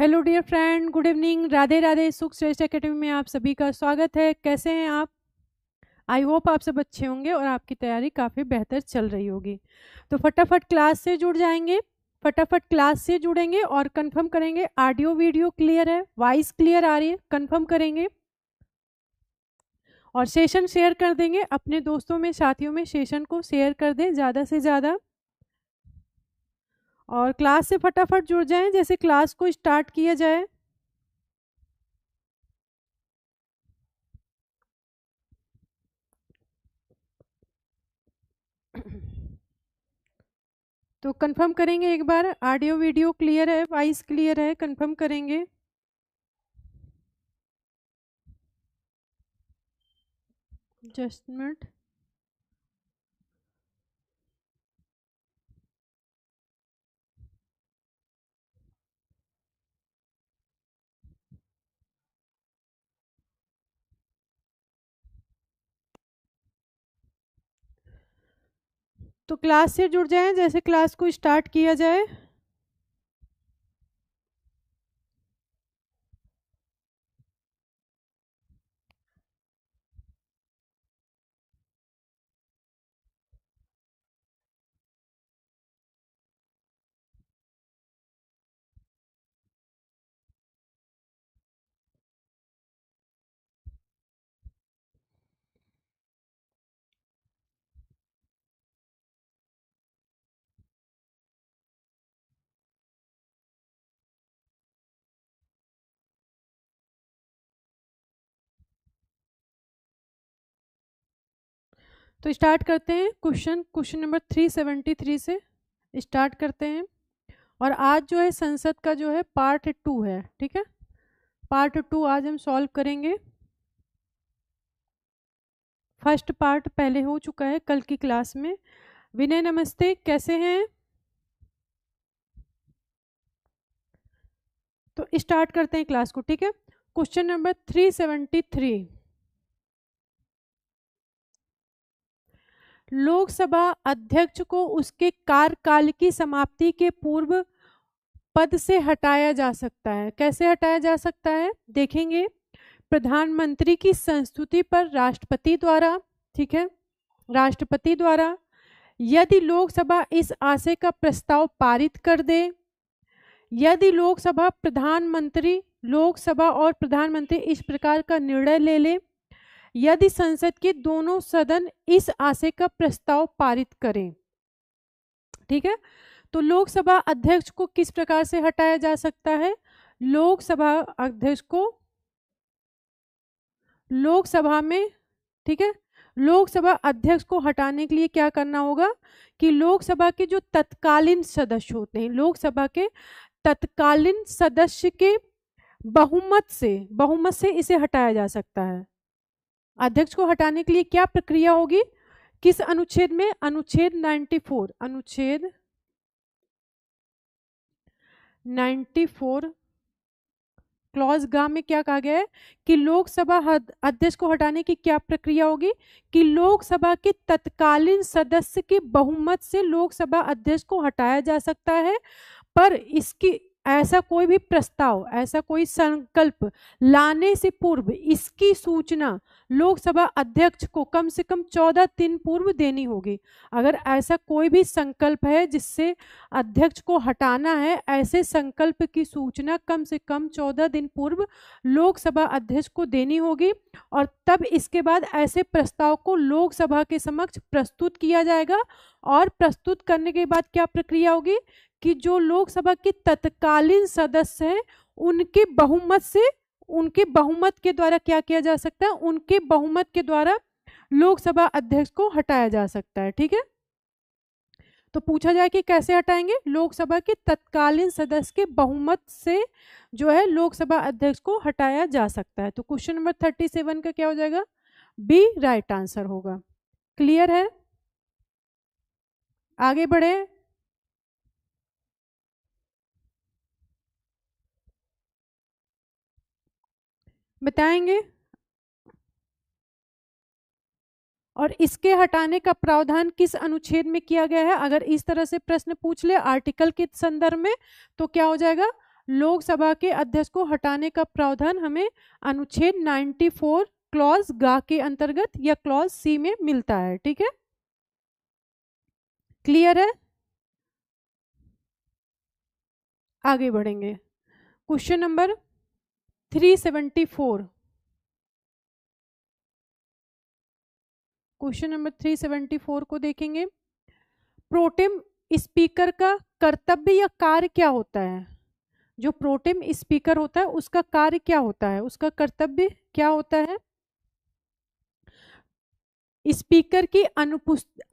Hello dear friend, good evening, Radhe Radhe. Sukh Shreshth academy में आप सभी का स्वागत है। कैसे हैं आप? आई होप आप सब अच्छे होंगे और आपकी तैयारी काफ़ी बेहतर चल रही होगी। तो फटाफट क्लास से जुड़ जाएंगे, फटाफट क्लास से जुड़ेंगे और कंफर्म करेंगे ऑडियो वीडियो क्लियर है, वॉइस क्लियर आ रही है, कंफर्म करेंगे और सेशन शेयर कर देंगे अपने दोस्तों में, साथियों में। सेशन को शेयर कर दें ज़्यादा से ज़्यादा और क्लास से फटाफट जुड़ जाएं जैसे क्लास को स्टार्ट किया जाए। तो कंफर्म करेंगे एक बार, ऑडियो वीडियो क्लियर है, वॉइस क्लियर है, कंफर्म करेंगे। Just minute. तो क्लास से जुड़ जाएं जैसे क्लास को स्टार्ट किया जाए। तो स्टार्ट करते हैं। क्वेश्चन नंबर 373 से स्टार्ट करते हैं। और आज जो है संसद का जो है पार्ट 2 है, ठीक है। पार्ट 2 आज हम सॉल्व करेंगे। फर्स्ट पार्ट पहले हो चुका है कल की क्लास में। विनय नमस्ते, कैसे हैं? तो स्टार्ट करते हैं क्लास को, ठीक है। क्वेश्चन नंबर 373, लोकसभा अध्यक्ष को उसके कार्यकाल की समाप्ति के पूर्व पद से हटाया जा सकता है। कैसे हटाया जा सकता है देखेंगे। प्रधानमंत्री की संस्तुति पर राष्ट्रपति द्वारा, ठीक है, राष्ट्रपति द्वारा, यदि लोकसभा इस आशय का प्रस्ताव पारित कर दे, यदि लोकसभा और प्रधानमंत्री इस प्रकार का निर्णय ले ले, यदि संसद के दोनों सदन इस आशय का प्रस्ताव पारित करें, ठीक है। तो लोकसभा अध्यक्ष को किस प्रकार से हटाया जा सकता है? लोकसभा अध्यक्ष को लोकसभा में, ठीक है, लोकसभा अध्यक्ष को हटाने के लिए क्या करना होगा कि लोकसभा के जो तत्कालीन सदस्य होते हैं, लोकसभा के तत्कालीन सदस्य के बहुमत से इसे हटाया जा सकता है। अध्यक्ष को हटाने के लिए क्या प्रक्रिया होगी? किस अनुच्छेद में? अनुच्छेद 94, अनुच्छेद 94 क्लॉज ग में क्या कहा गया है कि लोकसभा अध्यक्ष को हटाने की क्या प्रक्रिया होगी कि लोकसभा के तत्कालीन सदस्य के बहुमत से लोकसभा अध्यक्ष को हटाया जा सकता है। पर इसकी ऐसा कोई भी प्रस्ताव, ऐसा कोई संकल्प लाने से पूर्व इसकी सूचना लोकसभा अध्यक्ष को कम से कम 14 दिन पूर्व देनी होगी। अगर ऐसा कोई भी संकल्प है जिससे अध्यक्ष को हटाना है, ऐसे संकल्प की सूचना कम से कम 14 दिन पूर्व लोकसभा अध्यक्ष को देनी होगी और तब इसके बाद ऐसे प्रस्ताव को लोकसभा के समक्ष प्रस्तुत किया जाएगा। और प्रस्तुत करने के बाद क्या प्रक्रिया होगी कि जो लोकसभा के तत्कालीन सदस्य हैं उनके बहुमत के द्वारा क्या किया जा सकता है? उनके बहुमत के द्वारा लोकसभा अध्यक्ष को हटाया जा सकता है, ठीक है। तो पूछा जाए कि कैसे हटाएंगे? लोकसभा के तत्कालीन सदस्य के बहुमत से जो है लोकसभा अध्यक्ष को हटाया जा सकता है। तो क्वेश्चन नंबर 37 का क्या हो जाएगा? बी राइट आंसर होगा। क्लियर है? आगे बढ़े। बताएंगे। और इसके हटाने का प्रावधान किस अनुच्छेद में किया गया है? अगर इस तरह से प्रश्न पूछ ले आर्टिकल के संदर्भ में तो क्या हो जाएगा? लोकसभा के अध्यक्ष को हटाने का प्रावधान हमें अनुच्छेद 94 क्लॉज गा के अंतर्गत या क्लॉज सी में मिलता है। ठीक है, क्लियर है? आगे बढ़ेंगे। Question number 374। क्वेश्चन नंबर 374 को देखेंगे। प्रोटेम स्पीकर का कर्तव्य या कार्य क्या होता है? जो प्रोटेम स्पीकर होता है उसका कार्य क्या होता है, उसका कर्तव्य क्या होता है? स्पीकर की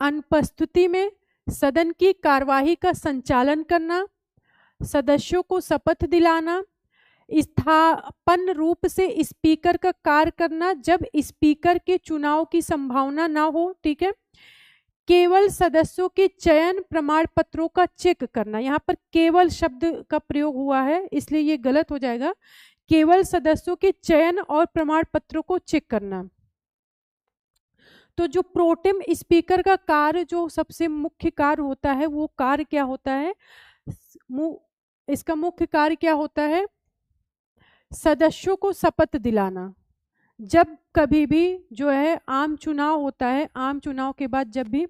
अनुपस्थिति में सदन की कार्यवाही का संचालन करना, सदस्यों को शपथ दिलाना, स्थापन रूप से स्पीकर का कार्य करना जब स्पीकर के चुनाव की संभावना ना हो। ठीक है, केवल सदस्यों के चयन प्रमाण पत्रों का चेक करना। यहाँ पर केवल शब्द का प्रयोग हुआ है इसलिए ये गलत हो जाएगा। केवल सदस्यों के चयन और प्रमाण पत्रों को चेक करना। तो जो प्रोटेम स्पीकर का कार्य जो सबसे मुख्य कार्य होता है वो कार्य क्या होता है? इसका मुख्य कार्य क्या होता है? सदस्यों को शपथ दिलाना। जब कभी भी जो है आम चुनाव होता है, आम चुनाव के बाद जब भी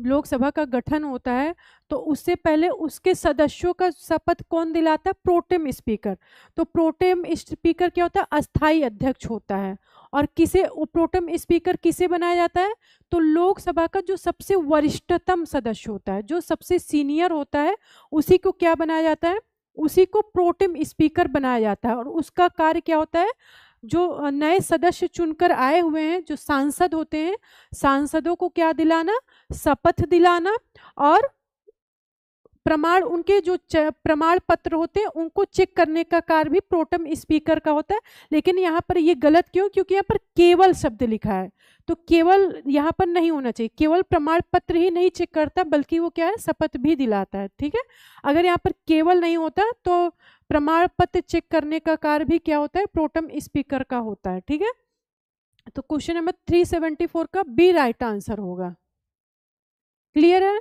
लोकसभा का गठन होता है तो उससे पहले उसके सदस्यों का शपथ कौन दिलाता है? Pro tem speaker. तो प्रोटेम स्पीकर क्या होता है? अस्थायी अध्यक्ष होता है। और किसे प्रोटेम स्पीकर किसे बनाया जाता है? तो लोकसभा का जो सबसे वरिष्ठतम सदस्य होता है, जो सबसे सीनियर होता है, उसी को क्या बनाया जाता है? उसी को प्रोटेम स्पीकर बनाया जाता है। और उसका कार्य क्या होता है? जो नए सदस्य चुनकर आए हुए हैं, जो सांसद होते हैं, सांसदों को क्या दिलाना? शपथ दिलाना और प्रमाण, उनके जो प्रमाण पत्र होते हैं उनको चेक करने का कार्य भी प्रोटेम स्पीकर का होता है। लेकिन यहाँ पर ये गलत क्यों? क्योंकि यहाँ पर केवल शब्द लिखा है, तो केवल यहाँ पर नहीं होना चाहिए। केवल प्रमाण पत्र ही नहीं चेक करता बल्कि वो क्या है? शपथ भी दिलाता है। ठीक है, अगर यहाँ पर केवल नहीं होता तो प्रमाण पत्र चेक करने का कार्य भी क्या होता है? प्रोटेम स्पीकर का होता है। ठीक है, तो क्वेश्चन नंबर 374 का बी राइट आंसर होगा। क्लियर है?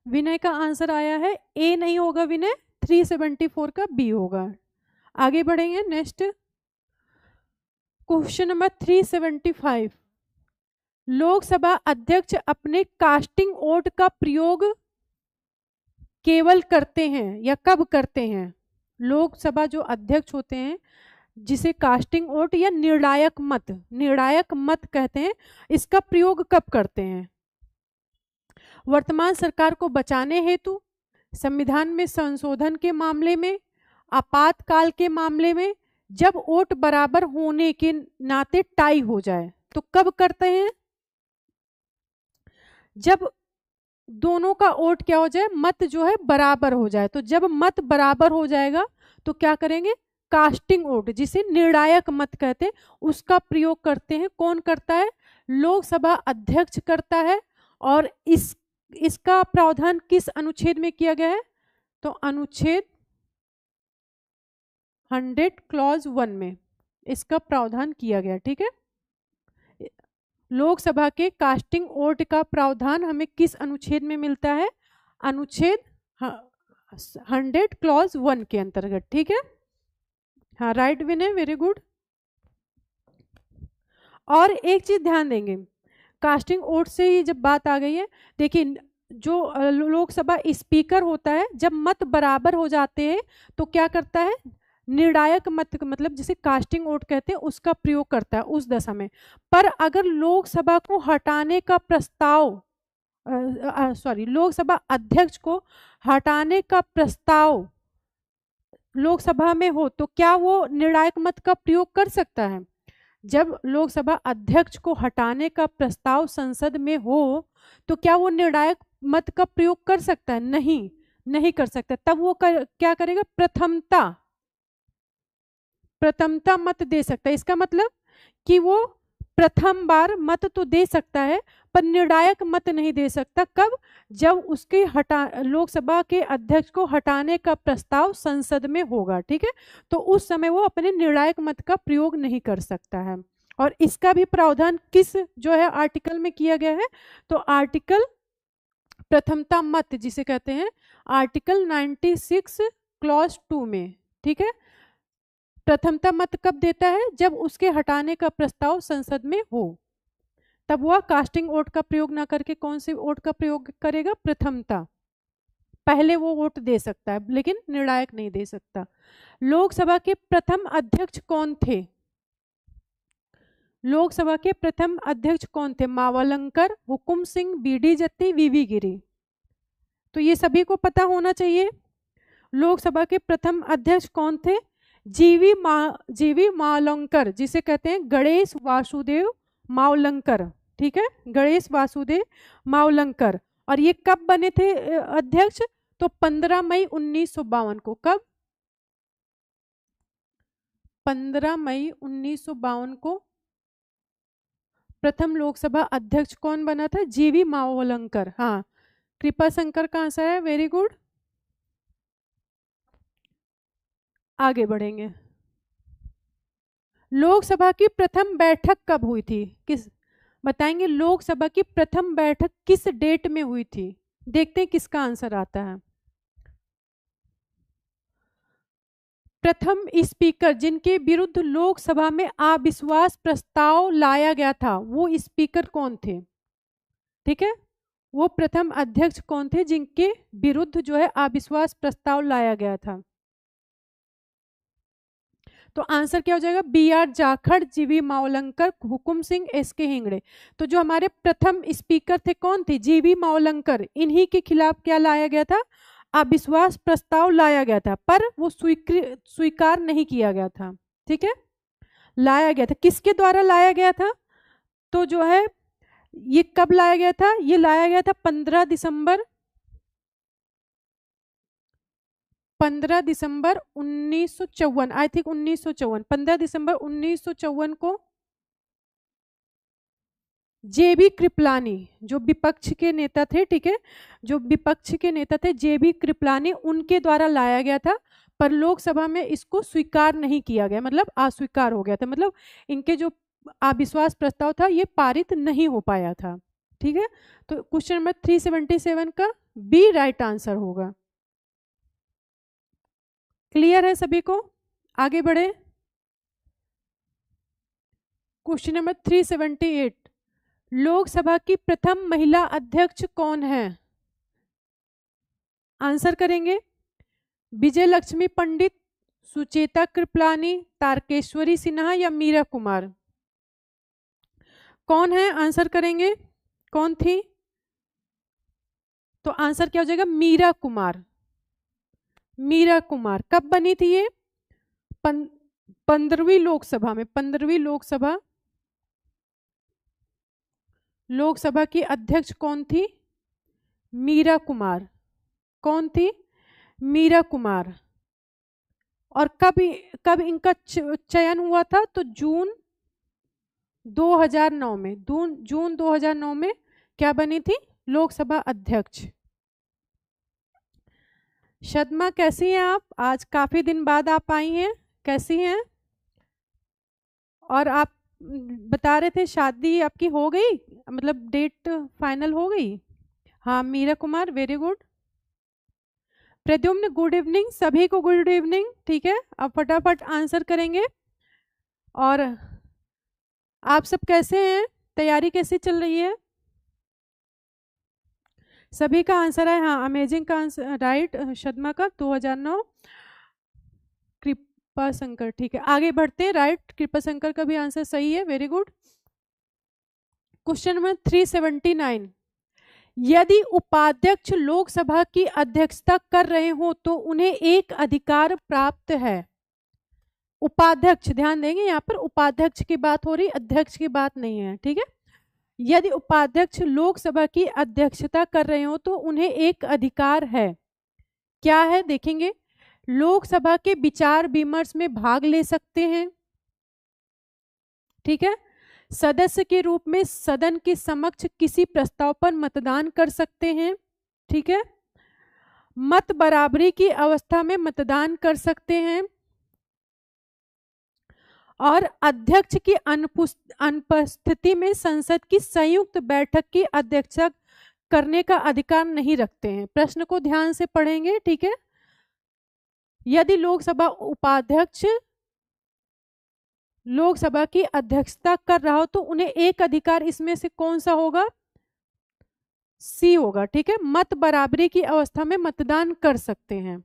विनय का आंसर आया है ए नहीं होगा विनय, 374 का बी होगा। आगे बढ़ेंगे नेक्स्ट क्वेश्चन नंबर 375। लोकसभा अध्यक्ष अपने कास्टिंग वोट का प्रयोग केवल करते हैं या कब करते हैं? लोकसभा जो अध्यक्ष होते हैं जिसे कास्टिंग वोट या निर्णायक मत कहते हैं, इसका प्रयोग कब करते हैं? वर्तमान सरकार को बचाने हेतु, संविधान में संशोधन के मामले में, आपातकाल के मामले में, जब वोट बराबर होने के नाते टाई हो जाए। तो कब करते हैं? जब दोनों का वोट क्या हो जाए? मत जो है बराबर हो जाए। तो जब मत बराबर हो जाएगा तो क्या करेंगे? कास्टिंग वोट, जिसे निर्णायक मत कहते हैं, उसका प्रयोग करते हैं। कौन करता है? लोकसभा अध्यक्ष करता है। और इसका प्रावधान किस अनुच्छेद में किया गया है? तो अनुच्छेद 100 क्लॉज 1 में इसका प्रावधान किया गया। ठीक है, लोकसभा के कास्टिंग वोट का प्रावधान हमें किस अनुच्छेद में मिलता है? अनुच्छेद 100 क्लॉज 1 के अंतर्गत। ठीक है, हाँ राइट विनय, वेरी गुड। और एक चीज ध्यान देंगे, कास्टिंग वोट से ही जब बात आ गई है, देखिए जो लोकसभा स्पीकर होता है जब मत बराबर हो जाते हैं तो क्या करता है? निर्णायक मत, मतलब जिसे कास्टिंग वोट कहते हैं, उसका प्रयोग करता है उस दशा में। पर अगर लोकसभा को हटाने का प्रस्ताव लोकसभा अध्यक्ष को हटाने का प्रस्ताव लोकसभा में हो तो क्या वो निर्णायक मत का प्रयोग कर सकता है? जब लोकसभा अध्यक्ष को हटाने का प्रस्ताव संसद में हो तो क्या वो निर्णायक मत का प्रयोग कर सकता है? नहीं कर सकता। तब वो क्या करेगा? प्रथमता मत दे सकता है। इसका मतलब कि वो प्रथम बार मत तो दे सकता है पर निर्णायक मत नहीं दे सकता। कब? जब उसके लोकसभा के अध्यक्ष को हटाने का प्रस्ताव संसद में होगा। ठीक है, तो उस समय वो अपने निर्णायक मत का प्रयोग नहीं कर सकता है। और इसका भी प्रावधान किस जो है आर्टिकल में किया गया है? तो आर्टिकल प्रथमता मत जिसे कहते हैं आर्टिकल 96 क्लॉज 2 में, ठीक है। प्रथमता मत कब देता है? जब उसके हटाने का प्रस्ताव संसद में हो, तब वह कास्टिंग वोट का प्रयोग ना करके कौन से वोट का प्रयोग करेगा? प्रथमता। पहले वो वोट दे सकता है लेकिन निर्णायक नहीं दे सकता। लोकसभा के प्रथम अध्यक्ष कौन थे? लोकसभा के प्रथम अध्यक्ष कौन थे? मावलंकर, हुकुम सिंह, बीडी जत्ती, वीवी गिरी। तो ये सभी को पता होना चाहिए। लोकसभा के प्रथम अध्यक्ष कौन थे? जीवी मावलंकर, जिसे कहते हैं गणेश वासुदेव मावलंकर, ठीक है, गणेश वासुदेव मावलंकर। और ये कब बने थे अध्यक्ष? तो 15 मई 1952 को। कब? 15 मई 1952 को प्रथम लोकसभा अध्यक्ष कौन बना था? जीवी मावलंकर। हाँ, कृपा शंकर का आंसर है, वेरी गुड। आगे बढ़ेंगे। लोकसभा की प्रथम बैठक कब हुई थी? किस बताएंगे? लोकसभा की प्रथम बैठक किस डेट में हुई थी? देखते हैं किसका आंसर आता है। प्रथम स्पीकर जिनके विरुद्ध लोकसभा में अविश्वास प्रस्ताव लाया गया था, वो स्पीकर कौन थे? ठीक है, वो प्रथम अध्यक्ष कौन थे जिनके विरुद्ध जो है अविश्वास प्रस्ताव लाया गया था? तो आंसर क्या हो जाएगा? बी आर जाखड़, जीवी मावलंकर, हुकुम सिंह, एस के हेगड़े। तो जो हमारे प्रथम स्पीकर थे कौन थे? जीवी मावलंकर। इन्हीं के खिलाफ क्या लाया गया था? अविश्वास प्रस्ताव लाया गया था, पर वो स्वीकार नहीं किया गया था, ठीक है। लाया गया था, किसके द्वारा लाया गया था? तो जो है ये कब लाया गया था? ये लाया गया था 15 दिसंबर 1954, आई थिंक 1954, 15 दिसंबर 1954 को जेबी कृपलानी, जो विपक्ष के नेता थे, ठीक है, जो विपक्ष के नेता थे जेबी कृपलानी, उनके द्वारा लाया गया था, पर लोकसभा में इसको स्वीकार नहीं किया गया, मतलब अस्वीकार हो गया था, मतलब इनके जो अविश्वास प्रस्ताव था ये पारित नहीं हो पाया था, ठीक है। तो क्वेश्चन नंबर 377 का बी राइट आंसर होगा। क्लियर है सभी को? आगे बढ़े। क्वेश्चन नंबर 378, लोकसभा की प्रथम महिला अध्यक्ष कौन है? आंसर करेंगे विजय लक्ष्मी पंडित, सुचेता कृपलानी, तारकेश्वरी सिन्हा या मीरा कुमार। कौन है? आंसर करेंगे कौन थी? तो आंसर क्या हो जाएगा? मीरा कुमार। मीरा कुमार कब बनी थी ये? 15वीं लोकसभा में। 15वीं लोकसभा की अध्यक्ष कौन थी? मीरा कुमार। कौन थी? मीरा कुमार। और कब इनका चयन हुआ था? तो जून 2009 में। जून 2009 में क्या बनी थी? लोकसभा अध्यक्ष। शर्मा कैसी हैं आप? आज काफी दिन बाद आप आई हैं, कैसी हैं? और आप बता रहे थे शादी आपकी हो गई, मतलब डेट फाइनल हो गई? हाँ, Meera Kumar, very good. Pradyumna good evening, सभी को गुड इवनिंग, ठीक है। अब फटाफट आंसर करेंगे। और आप सब कैसे हैं? तैयारी कैसी चल रही है? सभी का आंसर है हाँ, अमेजिंग का आंसर राइट। शर्मा का 2009। कृपा शंकर, ठीक है, आगे बढ़ते हैं। राइट, कृपा शंकर का भी आंसर सही है, वेरी गुड। क्वेश्चन नंबर 379, यदि उपाध्यक्ष लोकसभा की अध्यक्षता कर रहे हो तो उन्हें एक अधिकार प्राप्त है। उपाध्यक्ष, ध्यान देंगे यहाँ पर उपाध्यक्ष की बात हो रही, अध्यक्ष की बात नहीं है, ठीक है। यदि उपाध्यक्ष लोकसभा की अध्यक्षता कर रहे हो तो उन्हें एक अधिकार है। क्या है? देखेंगे। लोकसभा के विचार विमर्श में भाग ले सकते हैं, ठीक है। सदस्य के रूप में सदन के समक्ष किसी प्रस्ताव पर मतदान कर सकते हैं, ठीक है। मत बराबरी की अवस्था में मतदान कर सकते हैं और अध्यक्ष की अनुपस्थिति में संसद की संयुक्त बैठक की अध्यक्षता करने का अधिकार नहीं रखते हैं। प्रश्न को ध्यान से पढ़ेंगे, ठीक है। यदि लोकसभा उपाध्यक्ष लोकसभा की अध्यक्षता कर रहा हो तो उन्हें एक अधिकार इसमें से कौन सा होगा? सी होगा, ठीक है। मत बराबरी की अवस्था में मतदान कर सकते हैं।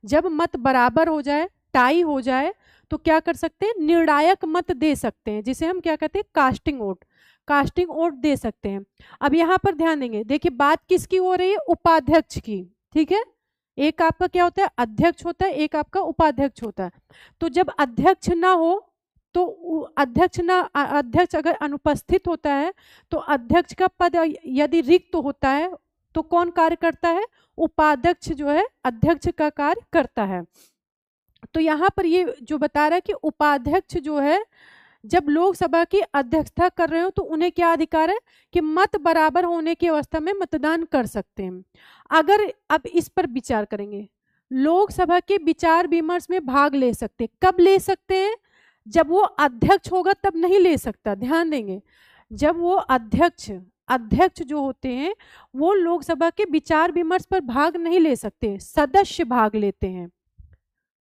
जब मत बराबर हो जाए, टाई हो जाए, तो क्या कर सकते हैं? निर्णायक मत दे सकते हैं, जिसे हम क्या कहते हैं? Casting vote. कास्टिंग वोट दे सकते हैं। अब यहाँ पर ध्यान देंगे, देखिए बात किसकी हो रही है? उपाध्यक्ष की, ठीक है। एक आपका क्या होता है? अध्यक्ष होता है, एक आपका उपाध्यक्ष होता है। तो जब अध्यक्ष ना हो तो अध्यक्ष अगर अनुपस्थित होता है तो अध्यक्ष का पद यदि रिक्त होता है तो कौन कार्य करता है? उपाध्यक्ष जो है अध्यक्ष का कार्य करता है। तो यहाँ पर ये जो बता रहा है कि उपाध्यक्ष जो है जब लोकसभा की अध्यक्षता कर रहे हो तो उन्हें क्या अधिकार है? कि मत बराबर होने की अवस्था में मतदान कर सकते हैं। अगर अब इस पर विचार करेंगे, लोकसभा के विचार विमर्श में भाग ले सकते, कब ले सकते हैं? जब वो अध्यक्ष होगा तब नहीं ले सकता, ध्यान देंगे। जब वो अध्यक्ष जो होते हैं वो लोकसभा के विचार विमर्श पर भाग नहीं ले सकते, सदस्य भाग लेते हैं।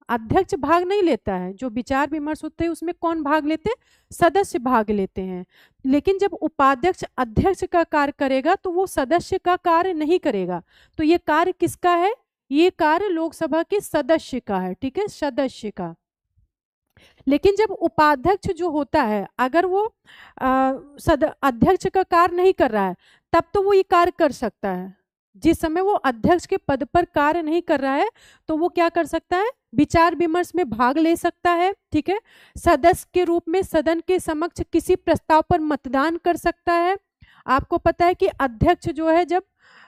अध्यक्ष भाग नहीं लेता है, जो विचार विमर्श होते हैं उसमें कौन भाग लेते हैं? सदस्य भाग लेते हैं। लेकिन जब उपाध्यक्ष अध्यक्ष का कार्य करेगा तो वो सदस्य का कार्य नहीं करेगा। तो ये कार्य किसका है? ये कार्य लोकसभा के सदस्य का है, ठीक है, सदस्य का। लेकिन जब उपाध्यक्ष जो होता है अगर वो अध्यक्ष का कार्य नहीं कर रहा है तब तो वो ये कार्य कर सकता है। जिस समय वो अध्यक्ष के पद पर कार्य नहीं कर रहा है तो वो क्या कर सकता है? विचार विमर्श में भाग ले सकता है, ठीक है। सदस्य के रूप में सदन के समक्ष किसी प्रस्ताव पर मतदान कर सकता है। आपको पता है कि अध्यक्ष जो है जब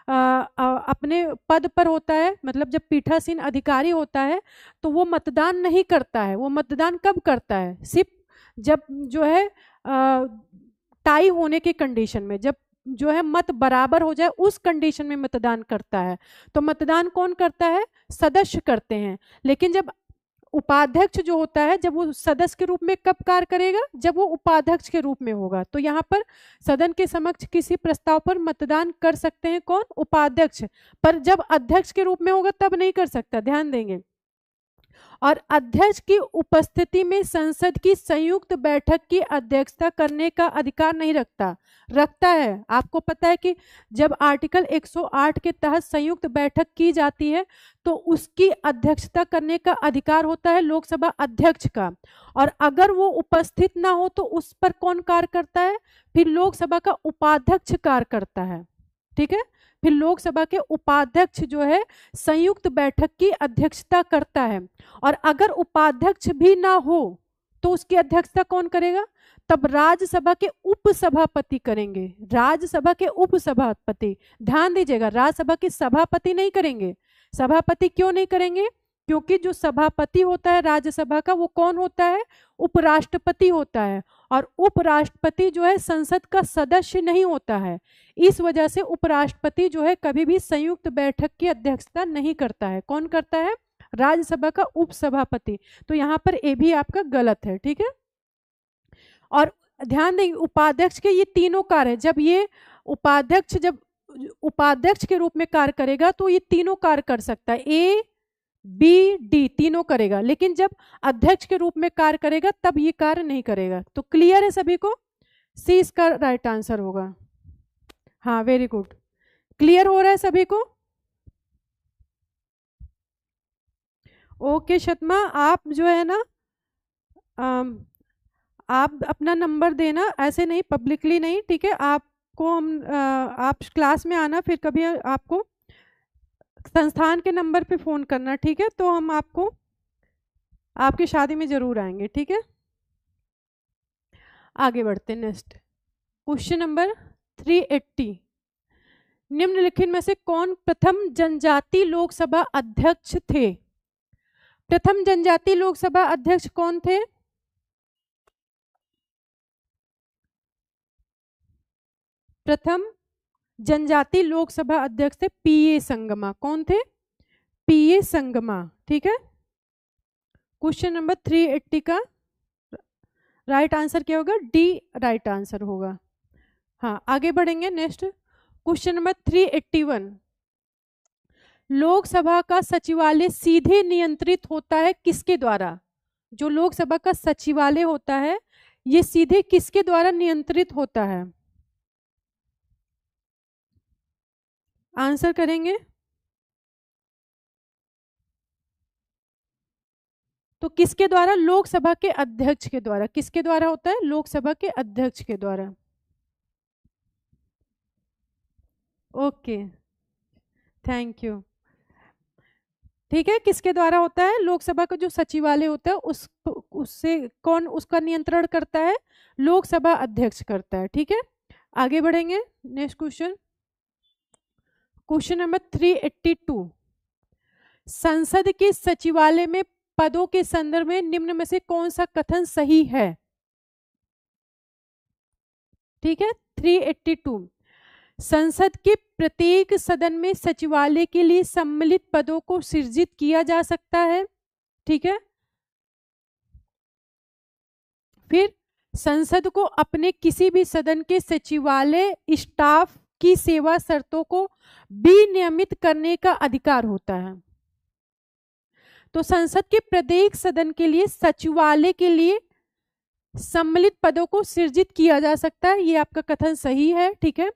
अपने पद पर होता है, मतलब जब पीठासीन अधिकारी होता है तो वो मतदान नहीं करता है। वो मतदान कब करता है? सिर्फ जब जो है टाई होने के कंडीशन में, जब जो है मत बराबर हो जाए उस कंडीशन में मतदान करता है। तो मतदान कौन करता है? सदस्य करते हैं। लेकिन जब उपाध्यक्ष जो होता है जब वो सदस्य के रूप में कब कार्य करेगा? जब वो उपाध्यक्ष के रूप में होगा। तो यहाँ पर सदन के समक्ष किसी प्रस्ताव पर मतदान कर सकते हैं कौन? उपाध्यक्ष। पर जब अध्यक्ष के रूप में होगा तब नहीं कर सकता, ध्यान देंगे। और अध्यक्ष की उपस्थिति में संसद की संयुक्त बैठक की अध्यक्षता करने का अधिकार नहीं रखता है। आपको पता है कि जब आर्टिकल 108 के तहत संयुक्त बैठक की जाती है तो उसकी अध्यक्षता करने का अधिकार होता है लोकसभा अध्यक्ष का। और अगर वो उपस्थित ना हो तो उस पर कौन कार्य करता है? फिर लोकसभा का उपाध्यक्ष कार्य करता है, ठीक है। फिर लोकसभा के उपाध्यक्ष जो है संयुक्त बैठक की अध्यक्षता करता है। और अगर उपाध्यक्ष भी ना हो तो उसकी अध्यक्षता कौन करेगा? तब राज्यसभा के उपसभापति करेंगे। राज्यसभा के उपसभापति, ध्यान दीजिएगा, राज्यसभा के सभापति नहीं करेंगे। सभापति क्यों नहीं करेंगे? क्योंकि जो सभापति होता है राज्यसभा का वो कौन होता है? उपराष्ट्रपति होता है। और उपराष्ट्रपति जो है संसद का सदस्य नहीं होता है। इस वजह से उपराष्ट्रपति जो है कभी भी संयुक्त बैठक की अध्यक्षता नहीं करता है। कौन करता है? राज्यसभा का उपसभापति। तो यहाँ पर ए भी आपका गलत है, ठीक है। और ध्यान देंगे उपाध्यक्ष के ये तीनों कार्य है। जब उपाध्यक्ष के रूप में कार्य करेगा तो ये तीनों कार्य कर सकता है, ए बी डी तीनों करेगा। लेकिन जब अध्यक्ष के रूप में कार्य करेगा तब ये कार्य नहीं करेगा। तो क्लियर है सभी को? सी इसका राइट आंसर होगा। हाँ, वेरी गुड, क्लियर हो रहा है सभी को? ओके शतमा, आप जो है ना आप अपना नंबर देना, ऐसे नहीं, पब्लिकली नहीं, ठीक है। आपको हम आप क्लास में आना, फिर कभी आपको संस्थान के नंबर पे फ़ोन करना, ठीक है। तो हम आपको आपकी शादी में ज़रूर आएंगे, ठीक है। आगे बढ़ते हैं। Next question number 380। निम्नलिखित में से कौन प्रथम जनजाति लोकसभा अध्यक्ष थे? प्रथम जनजाति लोकसभा अध्यक्ष कौन थे? प्रथम जनजाति लोकसभा अध्यक्ष थे पीए संगमा। कौन थे? पीए संगमा, ठीक है। क्वेश्चन नंबर 380 का राइट आंसर क्या होगा? डी राइट आंसर होगा। हाँ, आगे बढ़ेंगे। नेक्स्ट क्वेश्चन नंबर 381, लोकसभा का सचिवालय सीधे नियंत्रित होता है किसके द्वारा? जो लोकसभा का सचिवालय होता है ये सीधे किसके द्वारा नियंत्रित होता है? आंसर करेंगे तो किसके द्वारा? लोकसभा के अध्यक्ष के द्वारा। किसके द्वारा होता है? लोकसभा के अध्यक्ष के द्वारा। Okay, thank you. ठीक है, किसके द्वारा होता है? लोकसभा का जो सचिवालय होता है उससे कौन उसका नियंत्रण करता है? लोकसभा अध्यक्ष करता है। ठीक है, आगे बढ़ेंगे। नेक्स्ट क्वेश्चन, क्वेश्चन नंबर 382, संसद के सचिवालय में पदों के संदर्भ में निम्न में से कौन सा कथन सही है? ठीक है, 382, संसद के प्रत्येक सदन में सचिवालय के लिए सम्मिलित पदों को सृजित किया जा सकता है। ठीक है, फिर संसद को अपने किसी भी सदन के सचिवालय स्टाफ की सेवा शर्तों को विनियमित करने का अधिकार होता है। तो संसद के प्रत्येक सदन के लिए सचिवालय के लिए सम्मिलित पदों को सृजित किया जा सकता है, ये आपका कथन सही है। ठीक है,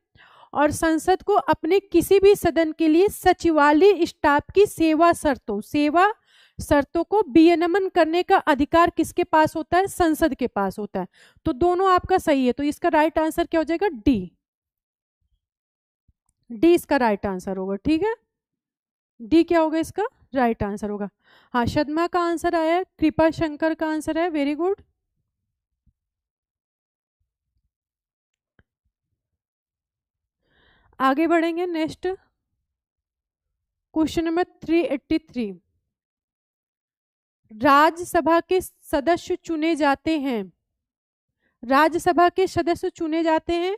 और संसद को अपने किसी भी सदन के लिए सचिवालय स्टाफ की सेवा शर्तों को विनियमन करने का अधिकार किसके पास होता है? संसद के पास होता है। तो दोनों आपका सही है, तो इसका राइट आंसर क्या हो जाएगा? डी। डी इसका राइट आंसर होगा। ठीक है, डी क्या होगा? इसका राइट आंसर होगा। हाँ, शर्मा का आंसर आया है, कृपा शंकर का आंसर है, वेरी गुड। आगे बढ़ेंगे। नेक्स्ट क्वेश्चन नंबर 383, राज्यसभा के सदस्य चुने जाते हैं। राज्यसभा के सदस्य चुने जाते हैं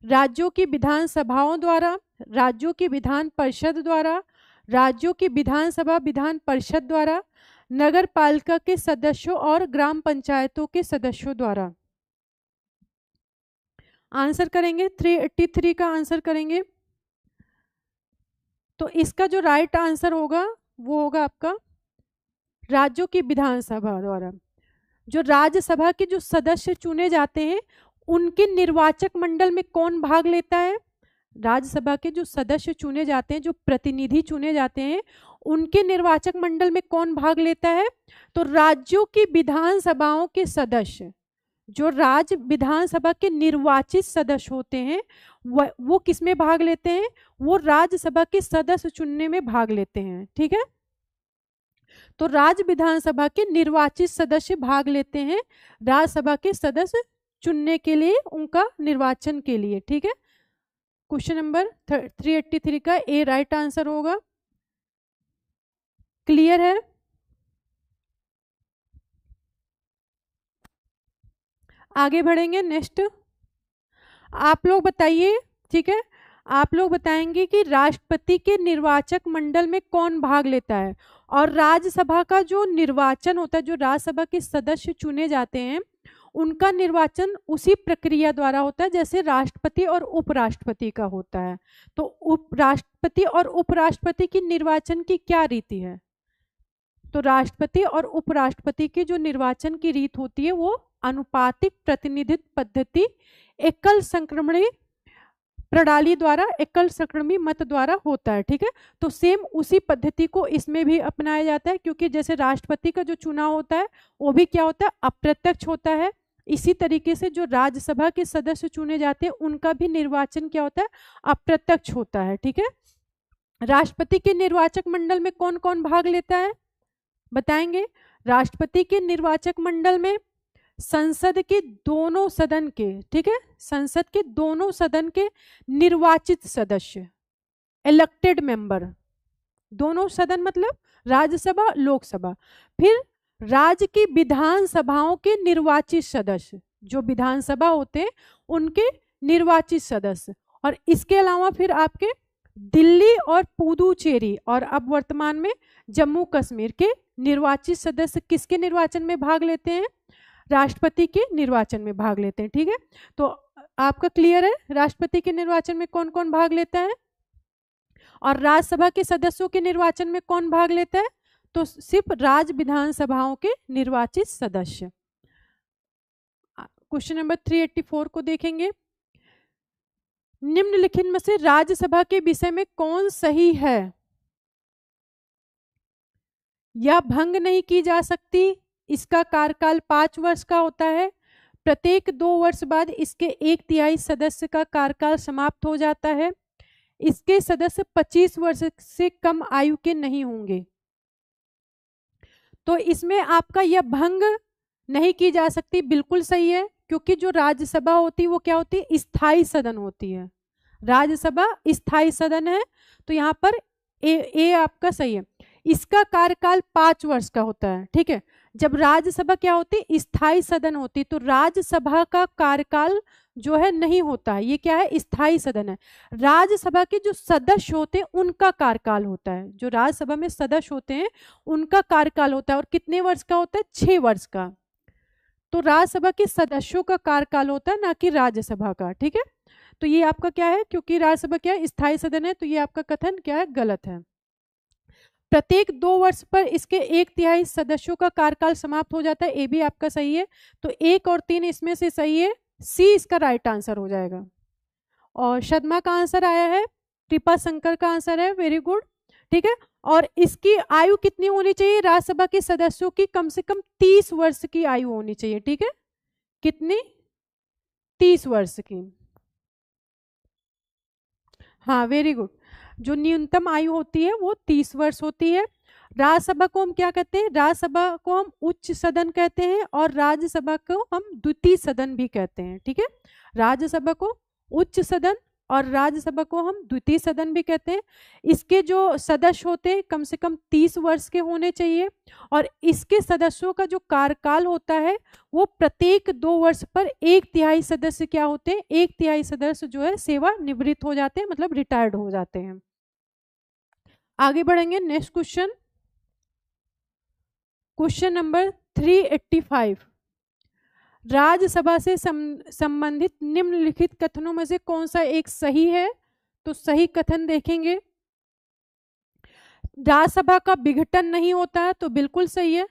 राज्यों की विधानसभाओं द्वारा, राज्यों की विधान परिषद द्वारा, राज्यों की विधानसभा विधान परिषद द्वारा, नगर पालिका के सदस्यों और ग्राम पंचायतों के सदस्यों द्वारा। आंसर करेंगे 383 का आंसर करेंगे। तो इसका जो राइट आंसर होगा वो होगा आपका राज्यों की विधानसभा द्वारा। जो राज्यसभा के जो सदस्य चुने जाते हैं उनके निर्वाचक मंडल में कौन भाग लेता है? राज्यसभा के जो सदस्य चुने जाते हैं, जो प्रतिनिधि चुने जाते हैं, उनके निर्वाचक मंडल में कौन भाग लेता है? तो राज्यों की विधानसभाओं के सदस्य, जो राज्य विधानसभा के निर्वाचित सदस्य होते हैं वो किस में भाग लेते हैं? वो राज्यसभा के सदस्य चुनने में भाग लेते हैं। ठीक है, तो राज्य विधानसभा के निर्वाचित सदस्य भाग लेते हैं राज्यसभा के सदस्य चुनने के लिए, उनका निर्वाचन के लिए। ठीक है, क्वेश्चन नंबर 383 का ए राइट आंसर होगा। क्लियर है? आगे बढ़ेंगे। नेक्स्ट आप लोग बताइए। ठीक है, आप लोग बताएंगे कि राष्ट्रपति के निर्वाचक मंडल में कौन भाग लेता है? और राज्यसभा का जो निर्वाचन होता है, जो राज्यसभा के सदस्य चुने जाते हैं उनका निर्वाचन उसी प्रक्रिया द्वारा होता है जैसे राष्ट्रपति और उपराष्ट्रपति का होता है। तो उपराष्ट्रपति और उपराष्ट्रपति की निर्वाचन की क्या रीति है? तो राष्ट्रपति और उपराष्ट्रपति की जो निर्वाचन की रीत होती है वो अनुपातिक प्रतिनिधित्व पद्धति एकल संक्रमणी प्रणाली द्वारा, एकल संक्रमणी मत द्वारा होता है। ठीक है, तो सेम उसी पद्धति को इसमें भी अपनाया जाता है, क्योंकि जैसे राष्ट्रपति का जो चुनाव होता है वो भी क्या होता है? अप्रत्यक्ष होता है। इसी तरीके से जो राज्यसभा के सदस्य चुने जाते हैं उनका भी निर्वाचन क्या होता है? अप्रत्यक्ष होता है। ठीक है, राष्ट्रपति के निर्वाचक मंडल में कौन कौन भाग लेता है बताएंगे? राष्ट्रपति के निर्वाचक मंडल में संसद के दोनों सदन के, ठीक है, संसद के दोनों सदन के निर्वाचित सदस्य, इलेक्टेड मेंबर, दोनों सदन मतलब राज्यसभा लोकसभा, फिर राज्य की विधानसभाओं के निर्वाचित सदस्य, जो विधानसभा होते हैं उनके निर्वाचित सदस्य, और इसके अलावा फिर आपके दिल्ली और पुदुचेरी और अब वर्तमान में जम्मू कश्मीर के निर्वाचित सदस्य किसके निर्वाचन में भाग लेते हैं? राष्ट्रपति के निर्वाचन में भाग लेते हैं। ठीक है, तो आपका क्लियर है? राष्ट्रपति के निर्वाचन में कौन कौन भाग लेता है और राज्यसभा के सदस्यों के निर्वाचन में कौन भाग लेता है? तो सिर्फ राज्य विधानसभाओं के निर्वाचित सदस्य। क्वेश्चन नंबर 384 को देखेंगे। निम्नलिखित में से राज्यसभा के विषय में कौन सही है? यह भंग नहीं की जा सकती, इसका कार्यकाल 5 वर्ष का होता है, प्रत्येक 2 वर्ष बाद इसके 1/3 सदस्य का कार्यकाल समाप्त हो जाता है, इसके सदस्य 25 वर्ष से कम आयु के नहीं होंगे। तो इसमें आपका यह भंग नहीं की जा सकती बिल्कुल सही है, क्योंकि जो राज्यसभा होती है वो क्या होती है? स्थायी सदन होती है। राज्यसभा स्थायी सदन है, तो यहाँ पर ए आपका सही है। इसका कार्यकाल 5 वर्ष का होता है, ठीक है। जब राज्यसभा क्या होती? स्थायी सदन होती, तो राज्यसभा का कार्यकाल जो है नहीं होता है, ये क्या है? स्थायी सदन है। राज्यसभा के जो सदस्य होते हैं उनका कार्यकाल होता है, जो राज्यसभा में सदस्य होते हैं उनका कार्यकाल होता है, और कितने वर्ष का होता है? 6 वर्ष का। तो राज्यसभा के सदस्यों का कार्यकाल होता है, ना कि राज्यसभा का, ठीक है। तो ये आपका क्या है? क्योंकि राज्यसभा क्या है? स्थायी सदन है, तो ये आपका कथन क्या है? गलत है। प्रत्येक 2 वर्ष पर इसके 1/3 सदस्यों का कार्यकाल समाप्त हो जाता है, ये भी आपका सही है। तो 1 और 3 इसमें से सही है, सी इसका राइट आंसर हो जाएगा। और शर्मा का आंसर आया है, कृपा शंकर का आंसर है, वेरी गुड, ठीक है। और इसकी आयु कितनी होनी चाहिए? राज्यसभा के सदस्यों की कम से कम 30 वर्ष की आयु होनी चाहिए, ठीक है। कितनी? 30 वर्ष की। हाँ, वेरी गुड। जो न्यूनतम आयु होती है वो 30 वर्ष होती है। राज्यसभा को हम क्या कहते हैं? राज्यसभा को हम उच्च सदन कहते हैं, और राज्यसभा को हम द्वितीय सदन भी कहते हैं, ठीक है। राज्यसभा को उच्च सदन और राज्यसभा को हम द्वितीय सदन भी कहते हैं। इसके जो सदस्य होते हैं कम से कम 30 वर्ष के होने चाहिए, और इसके सदस्यों का जो कार्यकाल होता है वो प्रत्येक 2 वर्ष पर 1/3 सदस्य क्या होते हैं? 1/3 सदस्य जो है सेवा निवृत्त हो जाते हैं, मतलब रिटायर्ड हो जाते हैं। आगे बढ़ेंगे, next question, question number 385। Rajya Sabha से संबंधित निम्नलिखित कथनों में से कौन सा एक सही है? तो सही कथन देखेंगे। राज्यसभा का विघटन नहीं होता है, तो बिल्कुल सही है,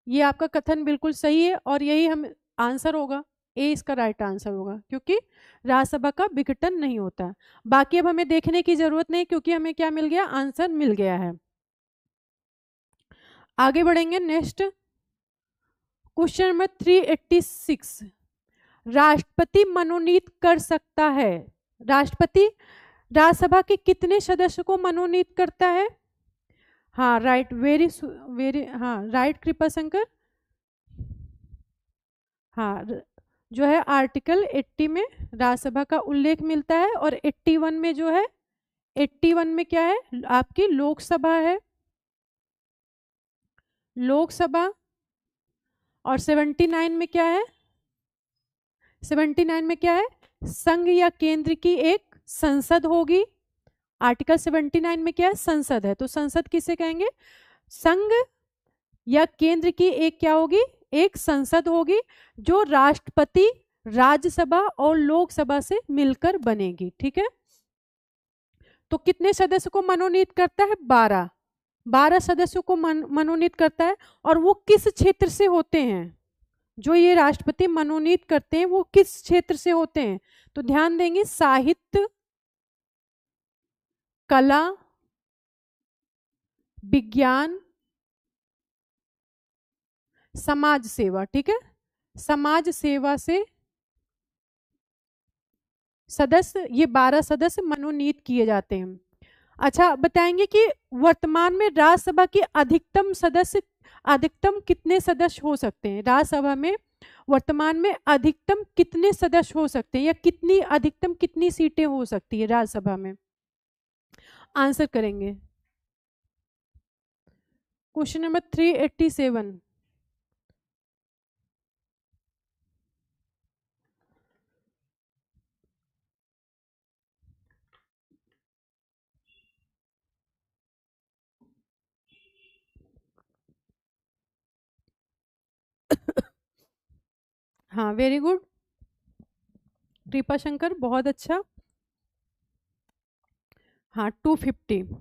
ये आपका कथन बिल्कुल सही है, और यही हम आंसर होगा, ए इसका राइट आंसर होगा, क्योंकि राज्यसभा का विघटन नहीं होता है। बाकी अब हमें देखने की जरूरत नहीं, क्योंकि हमें क्या मिल गया? आंसर मिल गया है। आगे बढ़ेंगे, नेक्स्ट क्वेश्चन नंबर 386। राष्ट्रपति मनोनीत कर सकता है। राष्ट्रपति राज्यसभा के कितने सदस्य को मनोनीत करता है? हाँ राइट, वेरी वेरी, हाँ राइट कृपा शंकर। हाँ, जो है आर्टिकल 80 में राज्यसभा का उल्लेख मिलता है, और 81 में जो है, 81 में क्या है? आपकी लोकसभा है, लोकसभा। और 79 में क्या है? 79 में क्या है? संघ या केंद्र की एक संसद होगी। आर्टिकल 79 में क्या है? संसद है, तो संसद किसे कहेंगे? संघ या केंद्र की एक क्या होगी? एक संसद होगी, जो राष्ट्रपति, राज्यसभा और लोकसभा से मिलकर बनेगी, ठीक है। तो कितने सदस्य को मनोनीत करता है? 12 सदस्यों को मनोनीत करता है, और वो किस क्षेत्र से होते हैं? जो ये राष्ट्रपति मनोनीत करते हैं वो किस क्षेत्र से होते हैं? तो ध्यान देंगे, साहित्य, कला, विज्ञान, समाज सेवा, ठीक है। समाज सेवा से सदस्य, ये 12 सदस्य मनोनीत किए जाते हैं। अच्छा, बताएंगे कि वर्तमान में राज्यसभा के अधिकतम कितने सदस्य हो सकते हैं? राज्यसभा में वर्तमान में अधिकतम कितने सदस्य हो सकते हैं, या कितनी अधिकतम कितनी सीटें हो सकती है राज्यसभा में? आंसर करेंगे। Question number 387। हाँ वेरी गुड। कृपा शंकर बहुत अच्छा। हाँ 250।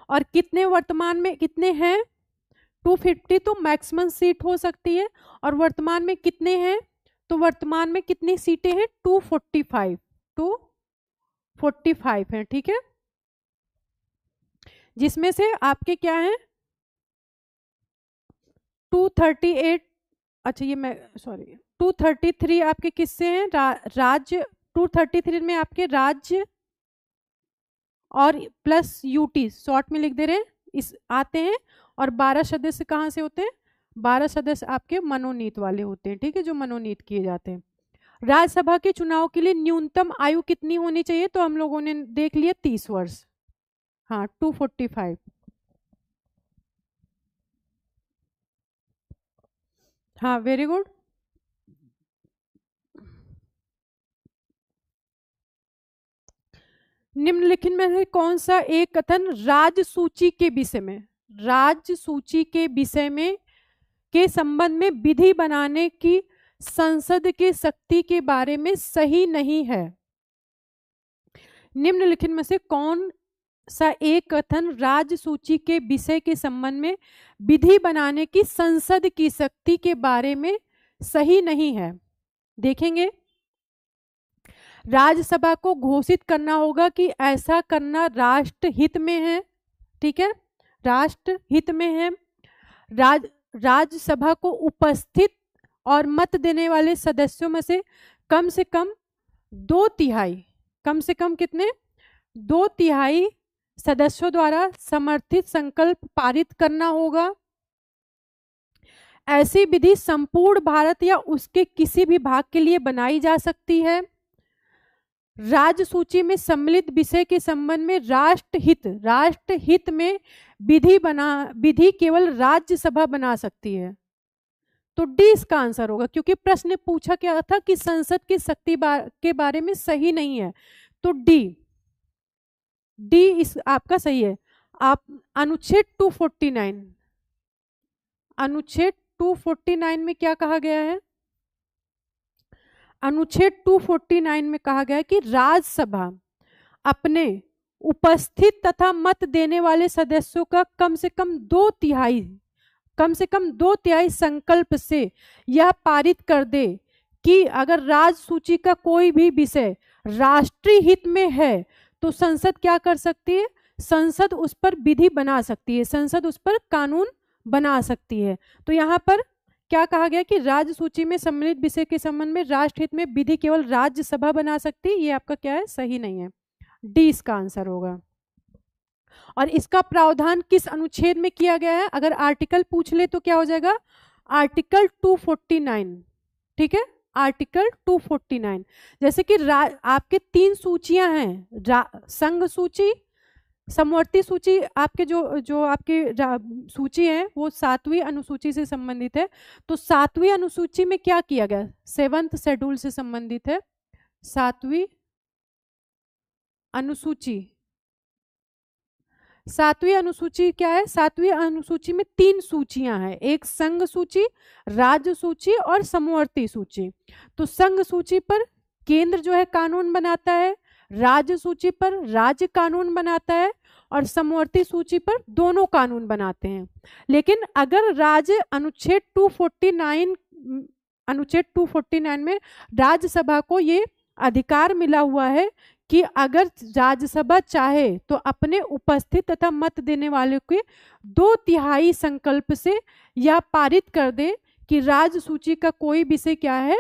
और कितने वर्तमान में कितने हैं? 250 तो मैक्सिमम सीट हो सकती है। और वर्तमान में कितने हैं? तो वर्तमान में कितनी सीटें हैं? 245। 245 है, ठीक है। जिसमें से आपके क्या है? 238। अच्छा ये मैं सॉरी 233 आपके किससे हैं? राज्य। 233 में आपके राज्य और प्लस यूटी शॉर्ट में लिख दे रहे हैं इस आते हैं। और 12 सदस्य कहाँ से होते हैं? 12 सदस्य आपके मनोनीत वाले होते हैं, ठीक है, जो मनोनीत किए जाते हैं। राज्यसभा के चुनाव के लिए न्यूनतम आयु कितनी होनी चाहिए? तो हम लोगों ने देख लिया 30 वर्ष। हाँ 245। हाँ वेरी गुड। निम्नलिखित में से कौन सा एक कथन राज्य सूची के विषय में, राज्य सूची के विषय में के संबंध में विधि बनाने की संसद के शक्ति के बारे में सही नहीं है? निम्नलिखित में से कौन सा एक कथन राज्य सूची के विषय के संबंध में विधि बनाने की संसद की शक्ति के बारे में सही नहीं है? देखेंगे। राज्यसभा को घोषित करना होगा कि ऐसा करना राष्ट्र हित में है, ठीक है, राष्ट्र हित में है। राज्यसभा को उपस्थित और मत देने वाले सदस्यों में से कम 2/3, कम से कम कितने? 2/3 सदस्यों द्वारा समर्थित संकल्प पारित करना होगा। ऐसी विधि संपूर्ण भारत या उसके किसी भी भाग के लिए बनाई जा सकती है। राज्य सूची में सम्मिलित विषय के संबंध में राष्ट्रहित में विधि केवल राज्यसभा बना सकती है। तो डी इसका आंसर होगा, क्योंकि प्रश्न पूछा क्या था कि संसद की शक्ति के बारे में सही नहीं है। तो डी इस आपका सही है। आप अनुच्छेद 249 में क्या कहा गया है? अनुच्छेद 249 में कहा गया है कि राज्यसभा अपने उपस्थित तथा मत देने वाले सदस्यों का कम से कम 2/3 संकल्प से यह पारित कर दे कि अगर राज्य सूची का कोई भी विषय राष्ट्रीय हित में है तो संसद क्या कर सकती है? संसद उस पर विधि बना सकती है, संसद उस पर कानून बना सकती है। तो यहाँ पर क्या कहा गया कि राज्य सूची में सम्मिलित विषय के संबंध में राष्ट्रहित में विधि केवल राज्यसभा बना सकती है। ये आपका क्या है? सही नहीं है। डी इसका आंसर होगा। और इसका प्रावधान किस अनुच्छेद में किया गया है? अगर आर्टिकल पूछ ले तो क्या हो जाएगा? आर्टिकल 249, ठीक है, आर्टिकल 249। जैसे कि आपके 3 सूचियां हैं, संघ सूची, समवर्ती सूची, आपके जो आपकी सूची है वो 7वीं अनुसूची से संबंधित है। तो 7वीं अनुसूची में क्या किया गया? 7th शेड्यूल से संबंधित है 7वीं अनुसूची। 7वीं अनुसूची क्या है? 7वीं अनुसूची में 3 सूचियां हैं, एक संघ सूची, राज्य सूची और समवर्ती सूची। तो संघ सूची पर केंद्र जो है कानून बनाता है, राज्य सूची पर राज्य कानून बनाता है और समवर्ती सूची पर दोनों कानून बनाते हैं। लेकिन अगर राज्य अनुच्छेद 249 में राज्यसभा को ये अधिकार मिला हुआ है कि अगर राज्यसभा चाहे तो अपने उपस्थित तथा मत देने वाले के 2/3 संकल्प से यह पारित कर दे कि राज्य सूची का कोई विषय क्या है,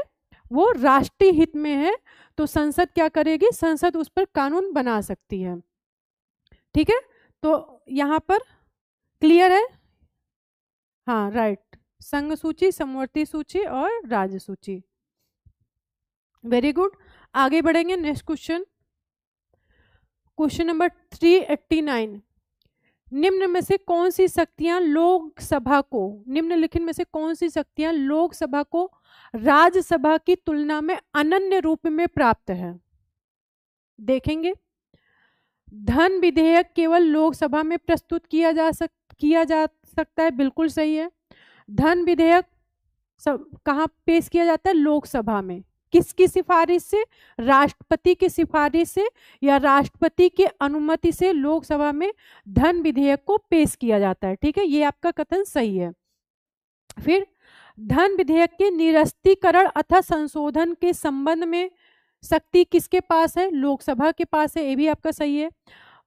वो राष्ट्रीय हित में है, तो संसद क्या करेगी? संसद उस पर कानून बना सकती है। ठीक है, तो यहाँ पर क्लियर है? हाँ राइट, संघ सूची, समवर्ती सूची और राज्य सूची। वेरी गुड, आगे बढ़ेंगे। Next question, question number 389। निम्न में से कौन सी शक्तियां लोकसभा को, निम्नलिखित में से कौन सी शक्तियां लोकसभा को राज्यसभा की तुलना में अनन्य रूप में प्राप्त है? देखेंगे। धन विधेयक केवल लोकसभा में प्रस्तुत किया जा सकता है, बिल्कुल सही है। धन विधेयक कहाँ पेश किया जाता है? लोकसभा में। किसकी सिफारिश से? राष्ट्रपति की सिफारिश से या राष्ट्रपति की अनुमति से लोकसभा में धन विधेयक को पेश किया जाता है। ठीक है, ये आपका कथन सही है। फिर धन विधेयक के निरस्तीकरण अथवा संशोधन के संबंध में शक्ति किसके पास है? लोकसभा के पास है, ये भी आपका सही है।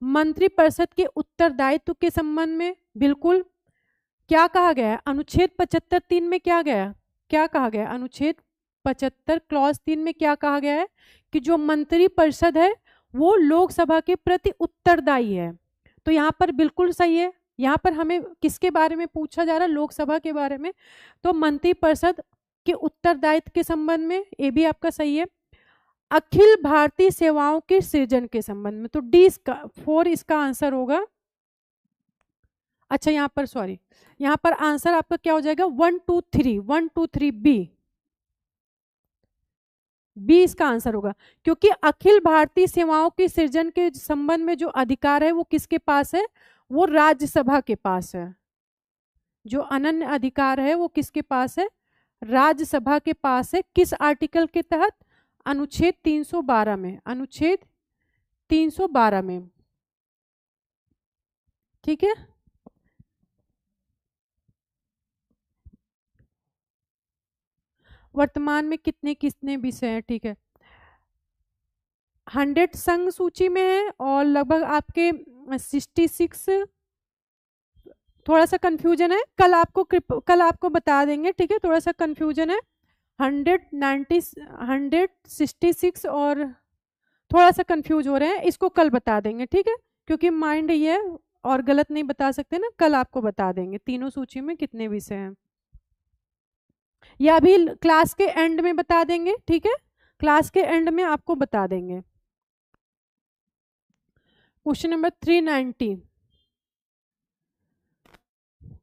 मंत्रिपरिषद के उत्तरदायित्व के संबंध में बिल्कुल क्या कहा गया है? अनुच्छेद 75(3) में क्या कहा गया? अनुच्छेद 75 क्लॉज 3 में क्या कहा गया है कि जो मंत्रिपरिषद है वो लोकसभा के प्रति उत्तरदायी है। तो यहाँ पर बिल्कुल सही है। यहाँ पर हमें किसके बारे में पूछा जा रहा है? लोकसभा के बारे में। तो मंत्रिपरिषद के उत्तरदायित्व के संबंध में ये भी आपका सही है। अखिल भारतीय सेवाओं के सृजन के संबंध में, तो डी इसका 4 इसका आंसर होगा। अच्छा यहाँ पर सॉरी, यहाँ पर आंसर आपका क्या हो जाएगा? 1 2 3 बी इसका आंसर होगा, क्योंकि अखिल भारतीय सेवाओं के सृजन के संबंध में जो अधिकार है वो किसके पास है? वो राज्यसभा के पास है। जो अनन्य अधिकार है वो किसके पास है? राज्यसभा के पास है। किस आर्टिकल के तहत? अनुच्छेद 312 में, अनुच्छेद 312 में। ठीक है, वर्तमान में कितने कितने विषय हैं? ठीक है, 100 संघ सूची में है और लगभग आपके 66, थोड़ा सा कंफ्यूजन है, कल आपको बता देंगे। ठीक है, थोड़ा सा कंफ्यूजन है। 166 और थोड़ा सा कंफ्यूज हो रहे हैं, इसको कल बता देंगे। ठीक है, क्योंकि माइंड ये है और गलत नहीं बता सकते ना, कल आपको बता देंगे तीनों सूची में कितने विषय हैं, या अभी क्लास के एंड में बता देंगे। ठीक है, क्लास के एंड में आपको बता देंगे। क्वेश्चन नंबर 390,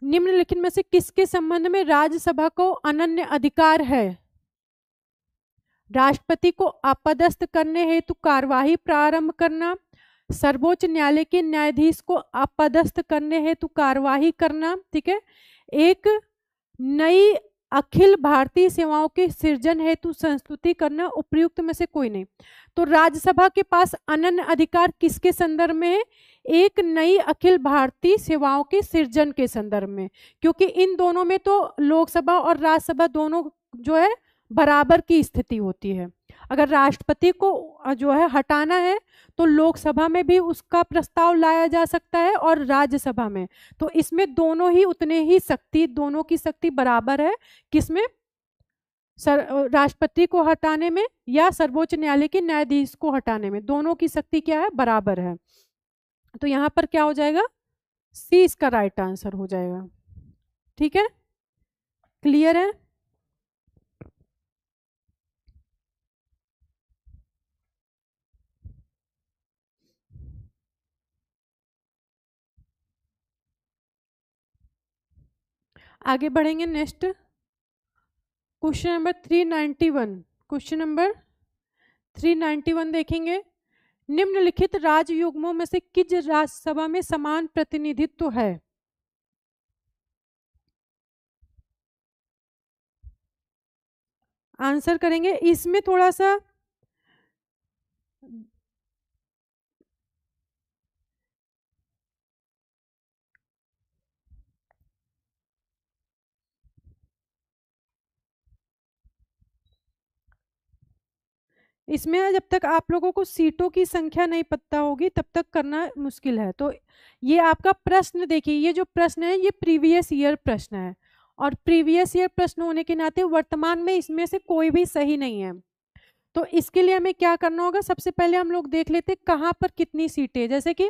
निम्नलिखित में से किसके संबंध में राज्यसभा को अनन्य अधिकार है? राष्ट्रपति को अपदस्थ करने हेतु कार्यवाही प्रारंभ करना, सर्वोच्च न्यायालय के न्यायाधीश को अपदस्थ करने हेतु कार्यवाही करना। ठीक है, एक नई अखिल भारतीय सेवाओं के सृजन हेतु संस्तुति करना, उपयुक्त में से कोई नहीं। तो राज्यसभा के पास अनन्य अधिकार किसके संदर्भ में है? एक नई अखिल भारतीय सेवाओं के सृजन के संदर्भ में, क्योंकि इन दोनों में तो लोकसभा और राज्यसभा दोनों जो है बराबर की स्थिति होती है। अगर राष्ट्रपति को जो है हटाना है तो लोकसभा में भी उसका प्रस्ताव लाया जा सकता है और राज्यसभा में, तो इसमें दोनों ही उतने ही शक्ति, दोनों की शक्ति बराबर है। किसमें? राष्ट्रपति को हटाने में या सर्वोच्च न्यायालय के न्यायाधीश को हटाने में, दोनों की शक्ति क्या है? बराबर है। तो यहाँ पर क्या हो जाएगा? सी इसका राइट आंसर हो जाएगा। ठीक है, क्लियर है? आगे बढ़ेंगे। Next question number 391, question number 391 देखेंगे। निम्नलिखित राज्य युग्मों में से किस राज्यसभा में समान प्रतिनिधित्व है? आंसर करेंगे। इसमें थोड़ा सा इसमें जब तक आप लोगों को सीटों की संख्या नहीं पता होगी तब तक करना मुश्किल है। तो ये आपका प्रश्न देखिए, ये जो प्रश्न है ये प्रीवियस ईयर प्रश्न है, और प्रीवियस ईयर प्रश्न होने के नाते वर्तमान में इसमें से कोई भी सही नहीं है। तो इसके लिए हमें क्या करना होगा? सबसे पहले हम लोग देख लेते कहाँ पर कितनी सीटें, जैसे कि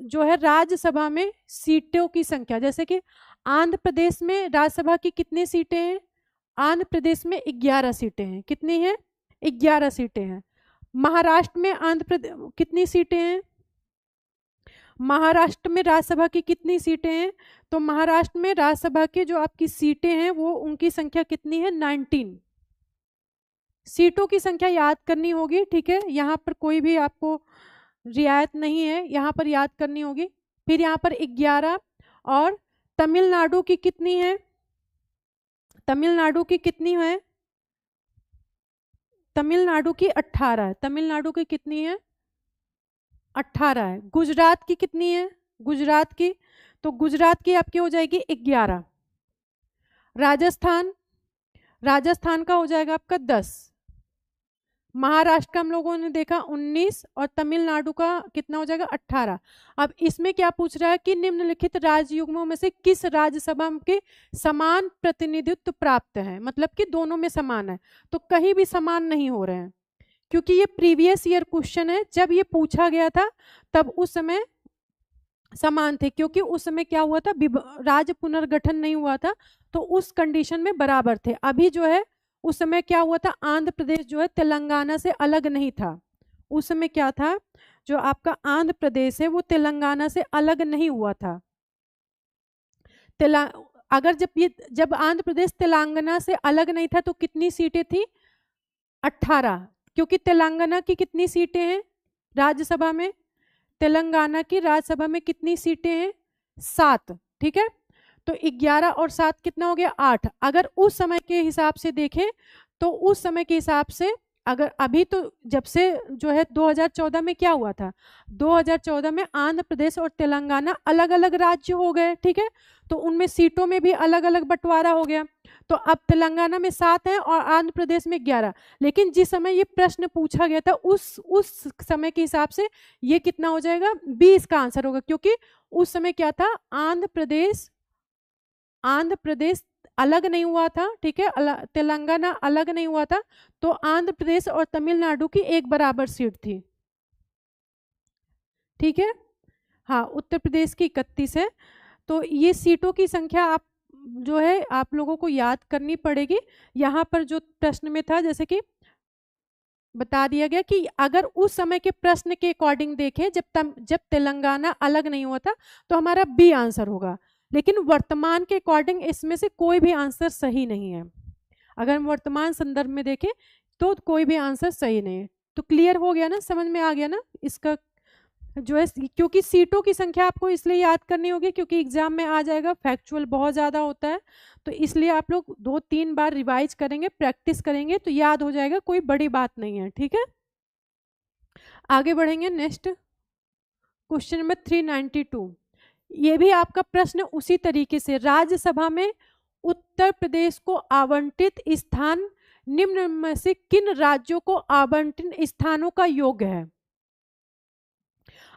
जो है राज्यसभा में सीटों की संख्या, जैसे कि आंध्र प्रदेश में राज्यसभा की कितनी सीटें हैं? आंध्र प्रदेश में 11 सीटें हैं। कितनी हैं? 11 सीटें हैं। महाराष्ट्र में आंध्र प्रदेश कितनी सीटें हैं? महाराष्ट्र में राज्यसभा की कितनी सीटें हैं? तो महाराष्ट्र में राज्यसभा की जो आपकी सीटें हैं वो उनकी संख्या कितनी है? 19। सीटों की संख्या याद करनी होगी। ठीक है, यहाँ पर कोई भी आपको रियायत नहीं है, यहाँ पर याद करनी होगी। फिर यहाँ पर 11, और तमिलनाडु की कितनी है? तमिलनाडु की कितनी है? तमिलनाडु की 18 है, तमिलनाडु की कितनी है? 18 है। गुजरात की कितनी है? गुजरात की, तो गुजरात की आपकी हो जाएगी 11। राजस्थान, राजस्थान का हो जाएगा आपका 10। महाराष्ट्र का हम लोगों ने देखा 19 और तमिलनाडु का कितना हो जाएगा? 18। अब इसमें क्या पूछ रहा है कि निम्नलिखित राज्ययुग्मों में से किस राज्यसभा के समान प्रतिनिधित्व प्राप्त है, मतलब कि दोनों में समान है। तो कहीं भी समान नहीं हो रहे हैं, क्योंकि ये प्रीवियस ईयर क्वेश्चन है, जब ये पूछा गया था तब उस समय समान थे, क्योंकि उस समय क्या हुआ था, राज्य पुनर्गठन नहीं हुआ था, तो उस कंडीशन में बराबर थे। अभी जो है उस समय क्या हुआ था, आंध्र प्रदेश जो है तेलंगाना से अलग नहीं था। उस समय क्या था, जो आपका आंध्र प्रदेश है वो तेलंगाना से अलग नहीं हुआ था। अगर जब आंध्र प्रदेश तेलंगाना से अलग नहीं था तो कितनी सीटें थी? 18। क्योंकि तेलंगाना की कितनी सीटें हैं राज्यसभा में? तेलंगाना की राज्यसभा में कितनी सीटें हैं? 7। ठीक है, तो 11 और 7 कितना हो गया? 8। अगर उस समय के हिसाब से देखें तो उस समय के हिसाब से, अगर अभी तो जब से जो है 2014 में क्या हुआ था, 2014 में आंध्र प्रदेश और तेलंगाना अलग अलग राज्य हो गए। ठीक है, तो उनमें सीटों में भी अलग अलग बंटवारा हो गया। तो अब तेलंगाना में 7 है और आंध्र प्रदेश में 11। लेकिन जिस समय ये प्रश्न पूछा गया था उस समय के हिसाब से ये कितना हो जाएगा? 20 का आंसर होगा, क्योंकि उस समय क्या था, आंध्र प्रदेश अलग नहीं हुआ था। ठीक है, तेलंगाना अलग नहीं हुआ था, तो आंध्र प्रदेश और तमिलनाडु की एक बराबर सीट थी। ठीक है, हाँ, उत्तर प्रदेश की 31 है। तो ये सीटों की संख्या आप जो है आप लोगों को याद करनी पड़ेगी। यहाँ पर जो प्रश्न में था, जैसे कि बता दिया गया कि अगर उस समय के प्रश्न के अकॉर्डिंग देखें, जब तेलंगाना अलग नहीं हुआ था, तो हमारा बी आंसर होगा। लेकिन वर्तमान के अकॉर्डिंग इसमें से कोई भी आंसर सही नहीं है। अगर हम वर्तमान संदर्भ में देखें तो कोई भी आंसर सही नहीं है। तो क्लियर हो गया ना, समझ में आ गया ना इसका जो है, क्योंकि सीटों की संख्या आपको इसलिए याद करनी होगी क्योंकि एग्जाम में आ जाएगा, फैक्चुअल बहुत ज़्यादा होता है, तो इसलिए आप लोग 2-3 बार रिवाइज करेंगे, प्रैक्टिस करेंगे तो याद हो जाएगा, कोई बड़ी बात नहीं है। ठीक है, आगे बढ़ेंगे। Next question number 392। ये भी आपका प्रश्न उसी तरीके से, राज्यसभा में उत्तर प्रदेश को आवंटित स्थान निम्न में से किन राज्यों को आवंटित स्थानों का योग है।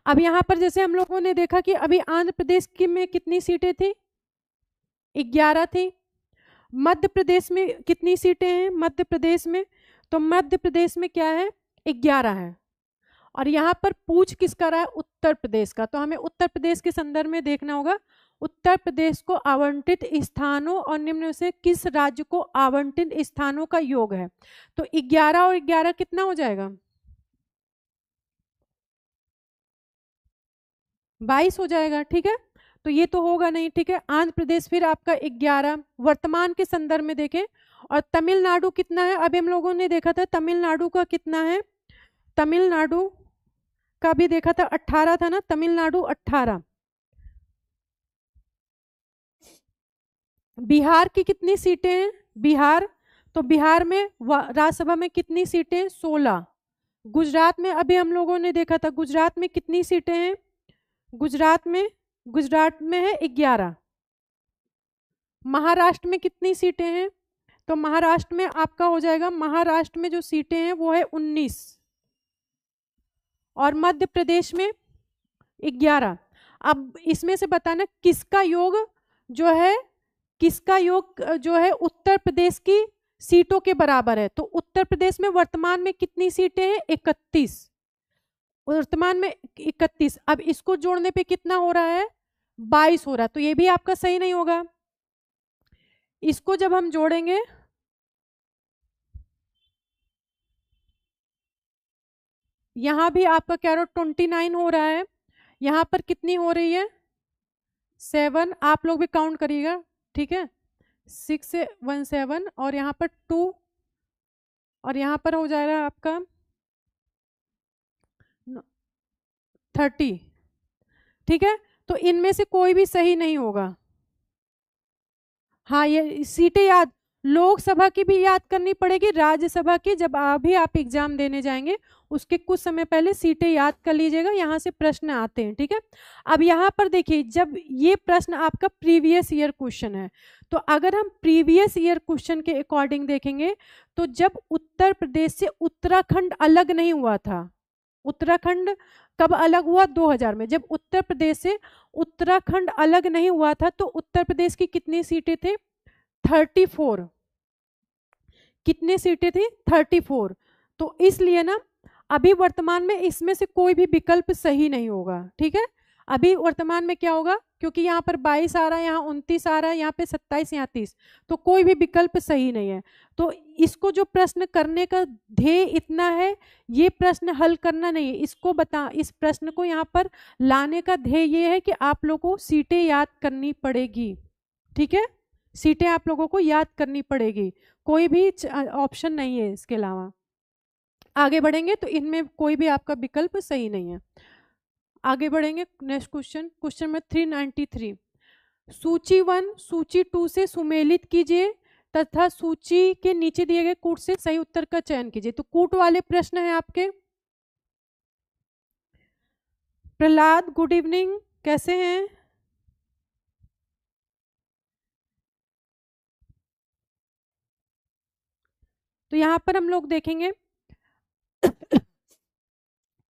अब यहाँ पर जैसे हम लोगों ने देखा कि अभी आंध्र प्रदेश की में कितनी सीटें थी? 11 थी। मध्य प्रदेश में कितनी सीटें हैं? मध्य प्रदेश में, तो मध्य प्रदेश में क्या है? 11 है। और यहाँ पर पूछ किसका रहा है? उत्तर प्रदेश का। तो हमें उत्तर प्रदेश के संदर्भ में देखना होगा, उत्तर प्रदेश को आवंटित स्थानों और निम्न से किस राज्य को आवंटित स्थानों का योग है। तो 11 और 11 कितना हो जाएगा? 22 हो जाएगा। ठीक है, तो ये तो होगा नहीं। ठीक है, आंध्र प्रदेश फिर आपका 11 वर्तमान के संदर्भ में देखें। और तमिलनाडु कितना है? अभी हम लोगों ने देखा था तमिलनाडु का कितना है, तमिलनाडु का भी देखा था 18 था ना, तमिलनाडु 18। बिहार की कितनी सीटें हैं? बिहार, तो बिहार में राज्यसभा में कितनी सीटें? 16। गुजरात में अभी हम लोगों ने देखा था, गुजरात में कितनी सीटें हैं? गुजरात में है 11। महाराष्ट्र में कितनी सीटें हैं? तो महाराष्ट्र में आपका हो जाएगा, महाराष्ट्र में जो सीटें हैं वो है 19। और मध्य प्रदेश में 11। अब इसमें से बताना किसका योग जो है, किसका योग जो है उत्तर प्रदेश की सीटों के बराबर है। तो उत्तर प्रदेश में वर्तमान में कितनी सीटें हैं? 31। वर्तमान में 31। अब इसको जोड़ने पे कितना हो रहा है? 22 हो रहा है। तो ये भी आपका सही नहीं होगा। इसको जब हम जोड़ेंगे, यहां भी आपका क्या हो, 29 हो रहा है। यहां पर कितनी हो रही है? 7। आप लोग भी काउंट करिएगा। ठीक है, 617 और यहाँ पर 2 और यहाँ पर हो जाएगा आपका 30। ठीक है, तो इनमें से कोई भी सही नहीं होगा। हाँ, ये सीटें याद, लोकसभा की भी याद करनी पड़ेगी, राज्यसभा की जब अभी आप एग्जाम देने जाएंगे उसके कुछ समय पहले सीटें याद कर लीजिएगा, यहाँ से प्रश्न आते हैं, ठीक है। अब यहाँ पर देखिए, जब ये प्रश्न आपका प्रीवियस ईयर क्वेश्चन है, तो अगर हम प्रीवियस ईयर क्वेश्चन के अकॉर्डिंग देखेंगे, तो जब उत्तर प्रदेश से उत्तराखंड अलग नहीं हुआ था, उत्तराखंड कब अलग हुआ? 2000 में। जब उत्तर प्रदेश से उत्तराखंड अलग नहीं हुआ था, तो उत्तर प्रदेश की कितनी सीटें थे? 34। कितने सीटें थी? 34। तो इसलिए ना अभी वर्तमान में इसमें से कोई भी विकल्प सही नहीं होगा, ठीक है। अभी वर्तमान में क्या होगा, क्योंकि यहाँ पर 22 आ रहा है, यहाँ 29 आ रहा है, यहाँ पे 27, यहाँ 30, तो कोई भी विकल्प सही नहीं है। तो इसको जो प्रश्न करने का ध्येय इतना है, ये प्रश्न हल करना नहीं है, इसको इस प्रश्न को यहाँ पर लाने का ध्येय ये है कि आप लोगों को सीटें याद करनी पड़ेगी, ठीक है। सीटें आप लोगों को याद करनी पड़ेगी, कोई भी ऑप्शन नहीं है इसके अलावा। आगे बढ़ेंगे तो इनमें कोई भी आपका विकल्प सही नहीं है। आगे बढ़ेंगे, नेक्स्ट क्वेश्चन, क्वेश्चन नंबर 393। सूची 1 सूची 2 से सुमेलित कीजिए तथा सूची के नीचे दिए गए कूट से सही उत्तर का चयन कीजिए। तो कूट वाले प्रश्न है आपके। प्रहलाद, गुड इवनिंग, कैसे हैं? तो यहाँ पर हम लोग देखेंगे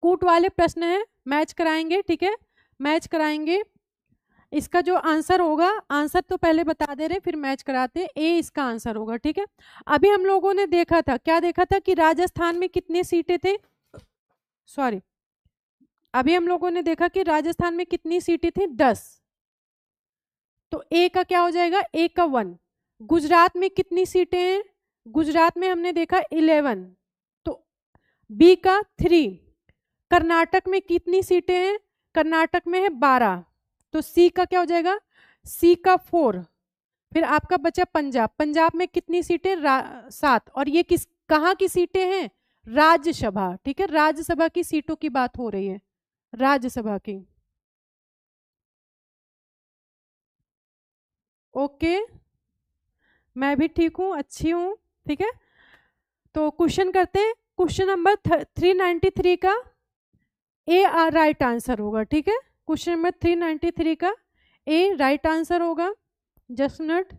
कूट वाले प्रश्न है, मैच कराएंगे, ठीक है, मैच कराएंगे। इसका जो आंसर होगा, आंसर तो पहले बता दे रहे फिर मैच कराते, ए इसका आंसर होगा, ठीक है। अभी हम लोगों ने देखा था, क्या देखा था कि राजस्थान में कितनी सीटें थे, सॉरी, अभी हम लोगों ने देखा कि राजस्थान में कितनी सीटें थी? 10। तो ए का क्या हो जाएगा? ए का 1। गुजरात में कितनी सीटें हैं? गुजरात में हमने देखा 11, तो बी का 3। कर्नाटक में कितनी सीटें हैं? कर्नाटक में है 12, तो सी का क्या हो जाएगा? सी का 4। फिर आपका बचा पंजाब, पंजाब में कितनी सीटें? 7। और ये कहाँ की सीटें हैं? राज्यसभा, ठीक है, राज्यसभा की सीटों की बात हो रही है, राज्यसभा की। ओके, मैं भी ठीक हूँ, अच्छी हूँ, ठीक है। तो क्वेश्चन करते हैं, क्वेश्चन नंबर 393 का ए राइट आंसर होगा, ठीक है। क्वेश्चन नंबर 393 का ए राइट आंसर होगा। जस्ट मिनट,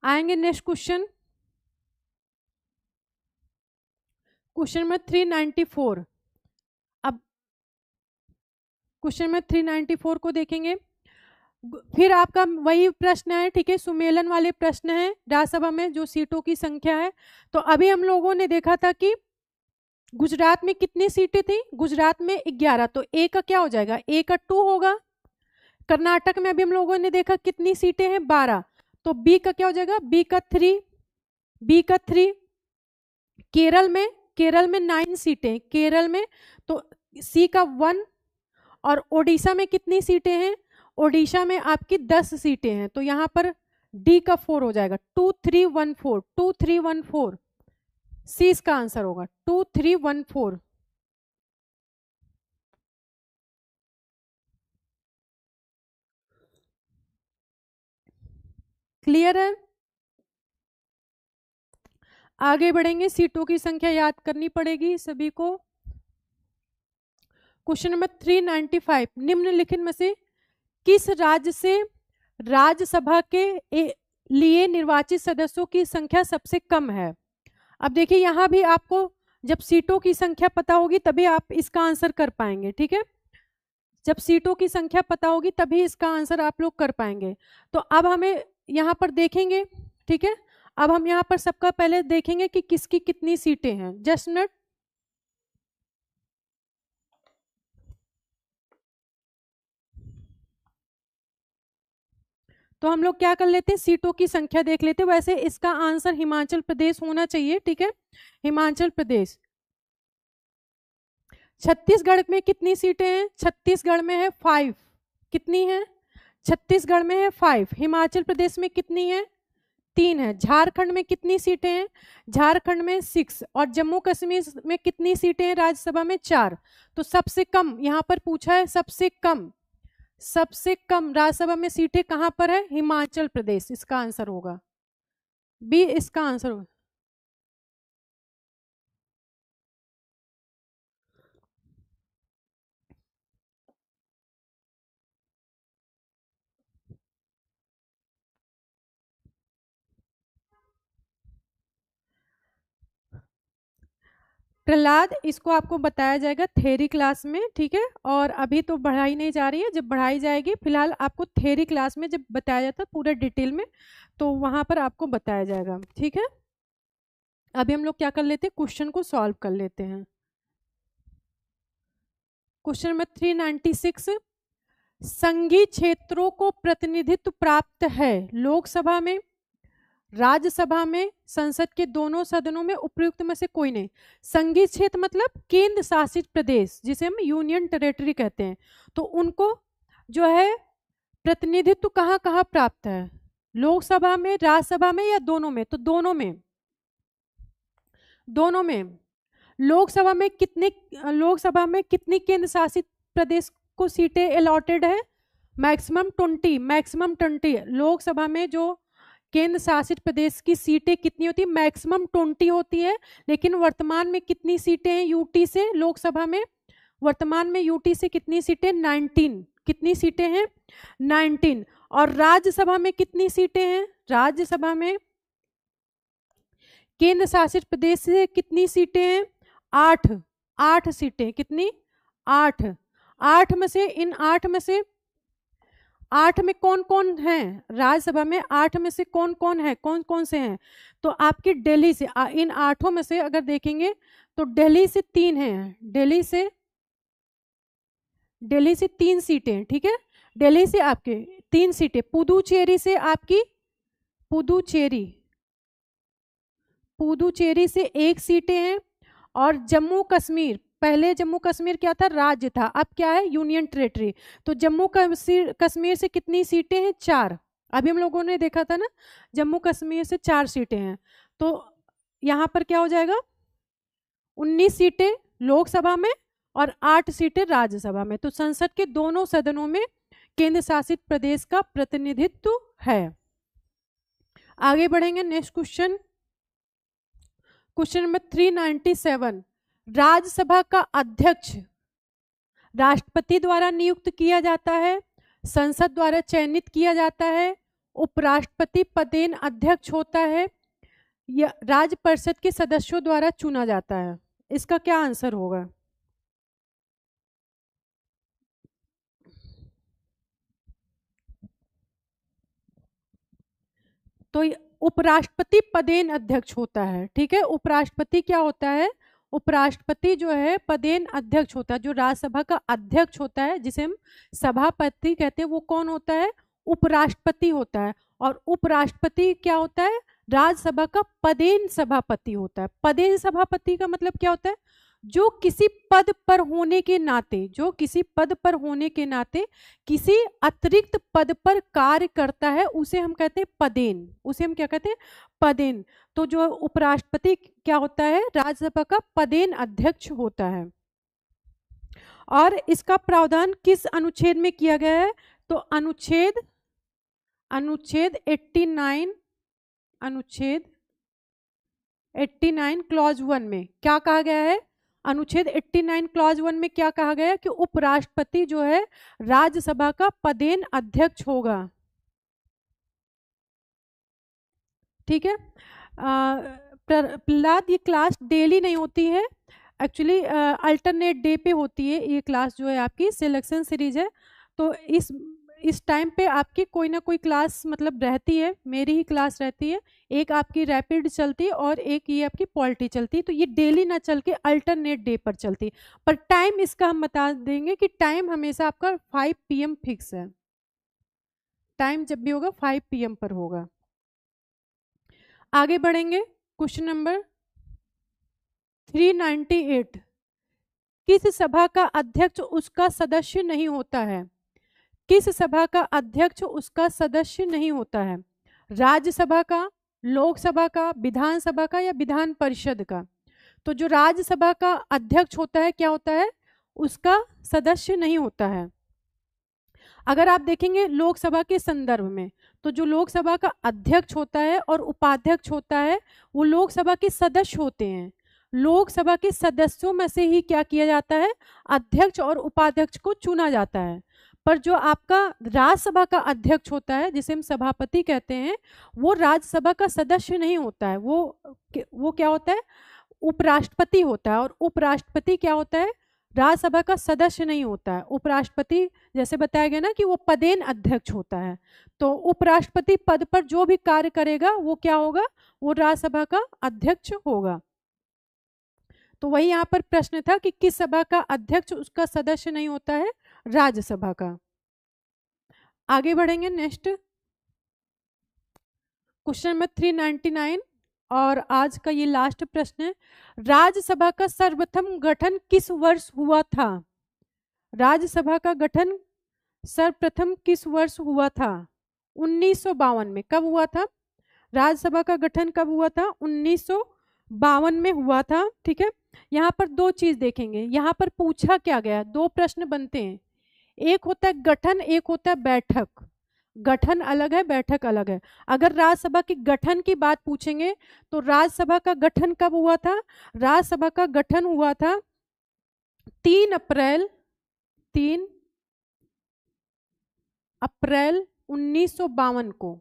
आएंगे नेक्स्ट क्वेश्चन, क्वेश्चन नंबर 394। अब क्वेश्चन नंबर 394 को देखेंगे, फिर आपका वही प्रश्न है, ठीक है, सुमेलन वाले प्रश्न है राज्यसभा में जो सीटों की संख्या है। तो अभी हम लोगों ने देखा था कि गुजरात में कितनी सीटें थी? गुजरात में 11, तो ए का क्या हो जाएगा? ए का 2 होगा। कर्नाटक में अभी हम लोगों ने देखा कितनी सीटें हैं? 12, तो बी का क्या हो जाएगा? बी का 3, बी का 3। केरल में 9 सीटें, केरल में, तो सी का 1। और ओडिशा में कितनी सीटें हैं? ओडिशा में आपकी 10 सीटें हैं, तो यहाँ पर डी का 4 हो जाएगा, 2 3 1 4, 2 3 1 4, सी इसका आंसर होगा, 2 3 1 4। क्लियर है? आगे बढ़ेंगे, सीटों की संख्या याद करनी पड़ेगी सभी को। क्वेश्चन नंबर 395, निम्नलिखित में से किस राज्य से राज्यसभा के लिए निर्वाचित सदस्यों की संख्या सबसे कम है? अब देखिए, यहाँ भी आपको जब सीटों की संख्या पता होगी तभी आप इसका आंसर कर पाएंगे, ठीक है। जब सीटों की संख्या पता होगी तभी इसका आंसर आप लोग कर पाएंगे। तो अब हमें यहाँ पर देखेंगे, ठीक है, अब हम यहाँ पर सबका पहले देखेंगे कि किसकी कितनी सीटें हैं। जस्ट मिनट, तो हम लोग क्या कर लेते हैं, सीटों की संख्या देख लेते हैं। वैसे इसका आंसर हिमाचल प्रदेश होना चाहिए, ठीक है, हिमाचल प्रदेश। छत्तीसगढ़ में कितनी सीटें हैं? छत्तीसगढ़ में है 5। कितनी है? छत्तीसगढ़ में है 5। हिमाचल प्रदेश में कितनी है? 3 है। झारखंड में कितनी सीटें हैं? झारखंड में 6। और जम्मू कश्मीर में कितनी सीटें हैं राज्यसभा में? 4। तो सबसे कम यहाँ पर पूछा है, सबसे कम राज्यसभा में सीटें कहाँ पर है? हिमाचल प्रदेश। इसका आंसर होगा बी, इसका आंसर होगा। प्रहलाद, इसको आपको बताया जाएगा थेरी क्लास में, ठीक है। और अभी तो पढ़ाई नहीं जा रही है, जब पढ़ाई जाएगी, फिलहाल आपको थेरी क्लास में जब बताया जाता है पूरे डिटेल में, तो वहां पर आपको बताया जाएगा, ठीक है। अभी हम लोग क्या कर लेते हैं, क्वेश्चन को सॉल्व कर लेते हैं। क्वेश्चन नंबर 396, संघीय क्षेत्रों को प्रतिनिधित्व प्राप्त है लोकसभा में, राज्यसभा में, संसद के दोनों सदनों में उपयुक्त में से कोई नहीं। संघीय क्षेत्र मतलब केंद्र शासित प्रदेश, जिसे हम यूनियन टेरिटरी कहते हैं। तो उनको जो है प्रतिनिधित्व कहाँ कहाँ प्राप्त है? लोकसभा में, राज्यसभा में, या दोनों में? तो दोनों में। लोकसभा में कितनी केंद्र शासित प्रदेश को सीटें अलॉटेड है? मैक्सिमम 20। लोकसभा में जो केंद्र शासित प्रदेश की सीटें कितनी होती है? मैक्सिमम 20 होती है। लेकिन वर्तमान में कितनी सीटें हैं यूटी से? लोकसभा में वर्तमान में यूटी से कितनी सीटें? 19। कितनी सीटें हैं? 19। और राज्यसभा में कितनी सीटें हैं? राज्यसभा में केंद्र शासित प्रदेश से कितनी सीटें हैं? 8 सीटें। कितनी? 8। 8 में से, इन 8 में से, 8 में कौन कौन है राज्यसभा में? 8 में से कौन कौन है, कौन कौन से हैं? तो आपकी दिल्ली से, इन 8 में से अगर देखेंगे तो दिल्ली से 3 हैं। दिल्ली से 3 सीटें, ठीक है। दिल्ली से आपके 3 सीटें। पुदुचेरी से आपकी, पुदुचेरी से 1 सीटें हैं। और जम्मू कश्मीर, पहले जम्मू कश्मीर क्या था? राज्य था, अब क्या है? Union territory. तो जम्मू कश्मीर से कितनी सीटें हैं? 4। अभी हम लोगों ने देखा था ना, जम्मू कश्मीर से 4 सीटें हैं। तो यहाँ पर क्या हो जाएगा? 19 सीटें लोकसभा में और 8 सीटें राज्यसभा में। तो संसद के दोनों सदनों में केंद्र शासित प्रदेश का प्रतिनिधित्व है। आगे बढ़ेंगे, next question. Question number 397, Rajya Sabha का अध्यक्ष राष्ट्रपति द्वारा नियुक्त किया जाता है, संसद द्वारा चयनित किया जाता है, उपराष्ट्रपति पदेन अध्यक्ष होता है, या राज्य परिषद के सदस्यों द्वारा चुना जाता है? इसका क्या आंसर होगा? तो उपराष्ट्रपति पदेन अध्यक्ष होता है, ठीक है। उपराष्ट्रपति क्या होता है? उपराष्ट्रपति जो है पदेन अध्यक्ष होता है। जो राज्यसभा का अध्यक्ष होता है, जिसे हम सभापति कहते हैं, वो कौन होता है? उपराष्ट्रपति होता है। और उपराष्ट्रपति क्या होता है? राज्यसभा का पदेन सभापति होता है। पदेन सभापति का मतलब क्या होता है? जो किसी पद पर होने के नाते किसी अतिरिक्त पद पर कार्य करता है, उसे हम कहते हैं पदेन। उसे हम क्या कहते हैं? पदेन। तो जो उपराष्ट्रपति क्या होता है? राज्यसभा का पदेन अध्यक्ष होता है। और इसका प्रावधान किस अनुच्छेद में किया गया है? तो अनुच्छेद 89 क्लॉज 1 में क्या कहा गया है? अनुच्छेद 89 क्लॉज 1 में क्या कहा गया है? कि उपराष्ट्रपति जो है राज्यसभा का पदेन अध्यक्ष होगा, ठीक है। प्रहलाद, ये क्लास डेली नहीं होती है, एक्चुअली अल्टरनेट डे पे होती है ये क्लास, जो है आपकी सिलेक्शन सीरीज है। तो इस टाइम पे आपकी कोई ना कोई क्लास मतलब रहती है, मेरी ही क्लास रहती है, एक आपकी रैपिड चलती है और एक ये आपकी पॉलिटी चलती है। तो ये डेली ना चल के अल्टरनेट डे पर चलती है। पर टाइम इसका हम बता देंगे कि टाइम हमेशा आपका 5 PM फिक्स है। टाइम जब भी होगा 5 PM पर होगा। आगे बढ़ेंगे, क्वेश्चन नंबर 398, किस सभा का अध्यक्ष उसका सदस्य नहीं होता है? किस सभा का अध्यक्ष उसका सदस्य नहीं होता है? राज्यसभा का, लोकसभा का, विधानसभा का या विधान परिषद का? तो जो राज्यसभा का अध्यक्ष होता है क्या होता है, उसका सदस्य नहीं होता है। अगर आप देखेंगे लोकसभा के संदर्भ में, तो जो लोकसभा का अध्यक्ष होता है और उपाध्यक्ष होता है वो लोकसभा के सदस्य होते हैं। लोकसभा के सदस्यों में से ही क्या किया जाता है, अध्यक्ष और उपाध्यक्ष को चुना जाता है। पर जो आपका राज्यसभा का अध्यक्ष होता है, जिसे हम सभापति कहते हैं, वो राज्यसभा का सदस्य नहीं होता है, वो क्या होता है, उपराष्ट्रपति होता है। और उपराष्ट्रपति क्या होता है, राज्यसभा का सदस्य नहीं होता है। उपराष्ट्रपति जैसे बताया गया ना कि वो पदेन अध्यक्ष होता है, तो उपराष्ट्रपति पद पर जो भी कार्य करेगा वो क्या होगा, वो राज्यसभा का अध्यक्ष होगा। तो वही यहाँ पर प्रश्न था कि किस सभा का अध्यक्ष उसका सदस्य नहीं होता है, राज्यसभा का। आगे बढ़ेंगे, नेक्स्ट क्वेश्चन नंबर 399 और आज का ये लास्ट प्रश्न है। राज्यसभा का सर्वप्रथम गठन किस वर्ष हुआ था? राज्यसभा का गठन सर्वप्रथम किस वर्ष हुआ था? 1952 में। कब हुआ था राज्यसभा का गठन, कब हुआ था? 1952 में हुआ था। ठीक है, यहाँ पर दो चीज देखेंगे। यहाँ पर पूछा क्या गया, दो प्रश्न बनते हैं, एक होता है गठन, एक होता है बैठक। गठन अलग है, बैठक अलग है। अगर राज्यसभा के गठन की बात पूछेंगे तो राज्यसभा का गठन कब हुआ था? राज्यसभा का गठन हुआ था 3 अप्रैल 1952 को।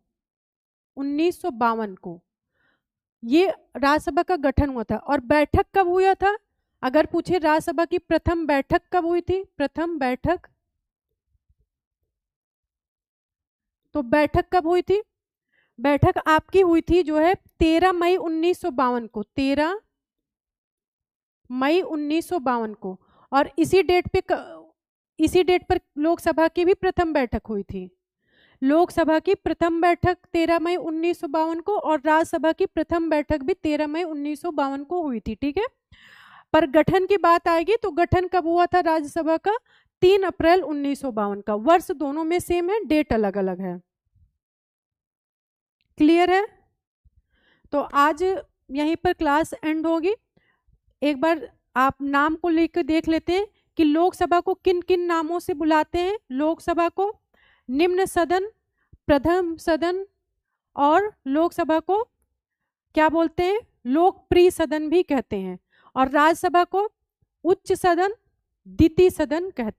1952 को ये राज्यसभा का गठन हुआ था। और बैठक कब हुआ था? अगर पूछे राज्यसभा की प्रथम बैठक कब हुई थी, प्रथम बैठक, तो बैठक कब हुई थी? बैठक आपकी हुई थी जो है 13 मई 1952 को, 13 मई 1952 को। और इसी डेट पर लोकसभा की भी प्रथम बैठक हुई थी। लोकसभा की प्रथम बैठक 13 मई 1952 को और राज्यसभा की प्रथम बैठक भी 13 मई 1952 को हुई थी। ठीक है, पर गठन की बात आएगी तो गठन कब हुआ था राज्यसभा का? 3 अप्रैल 1952 का। वर्ष दोनों में सेम है, डेट अलग अलग है। क्लियर है? तो आज यहीं पर क्लास एंड होगी। एक बार आप नाम को लेकर देख लेते हैं कि लोकसभा को किन किन नामों से बुलाते हैं। लोकसभा को निम्न सदन, प्रथम सदन, और लोकसभा को क्या बोलते हैं, लोकप्रिय सदन भी कहते हैं। और राज्यसभा को उच्च सदन, द्वितीय सदन कहते हैं।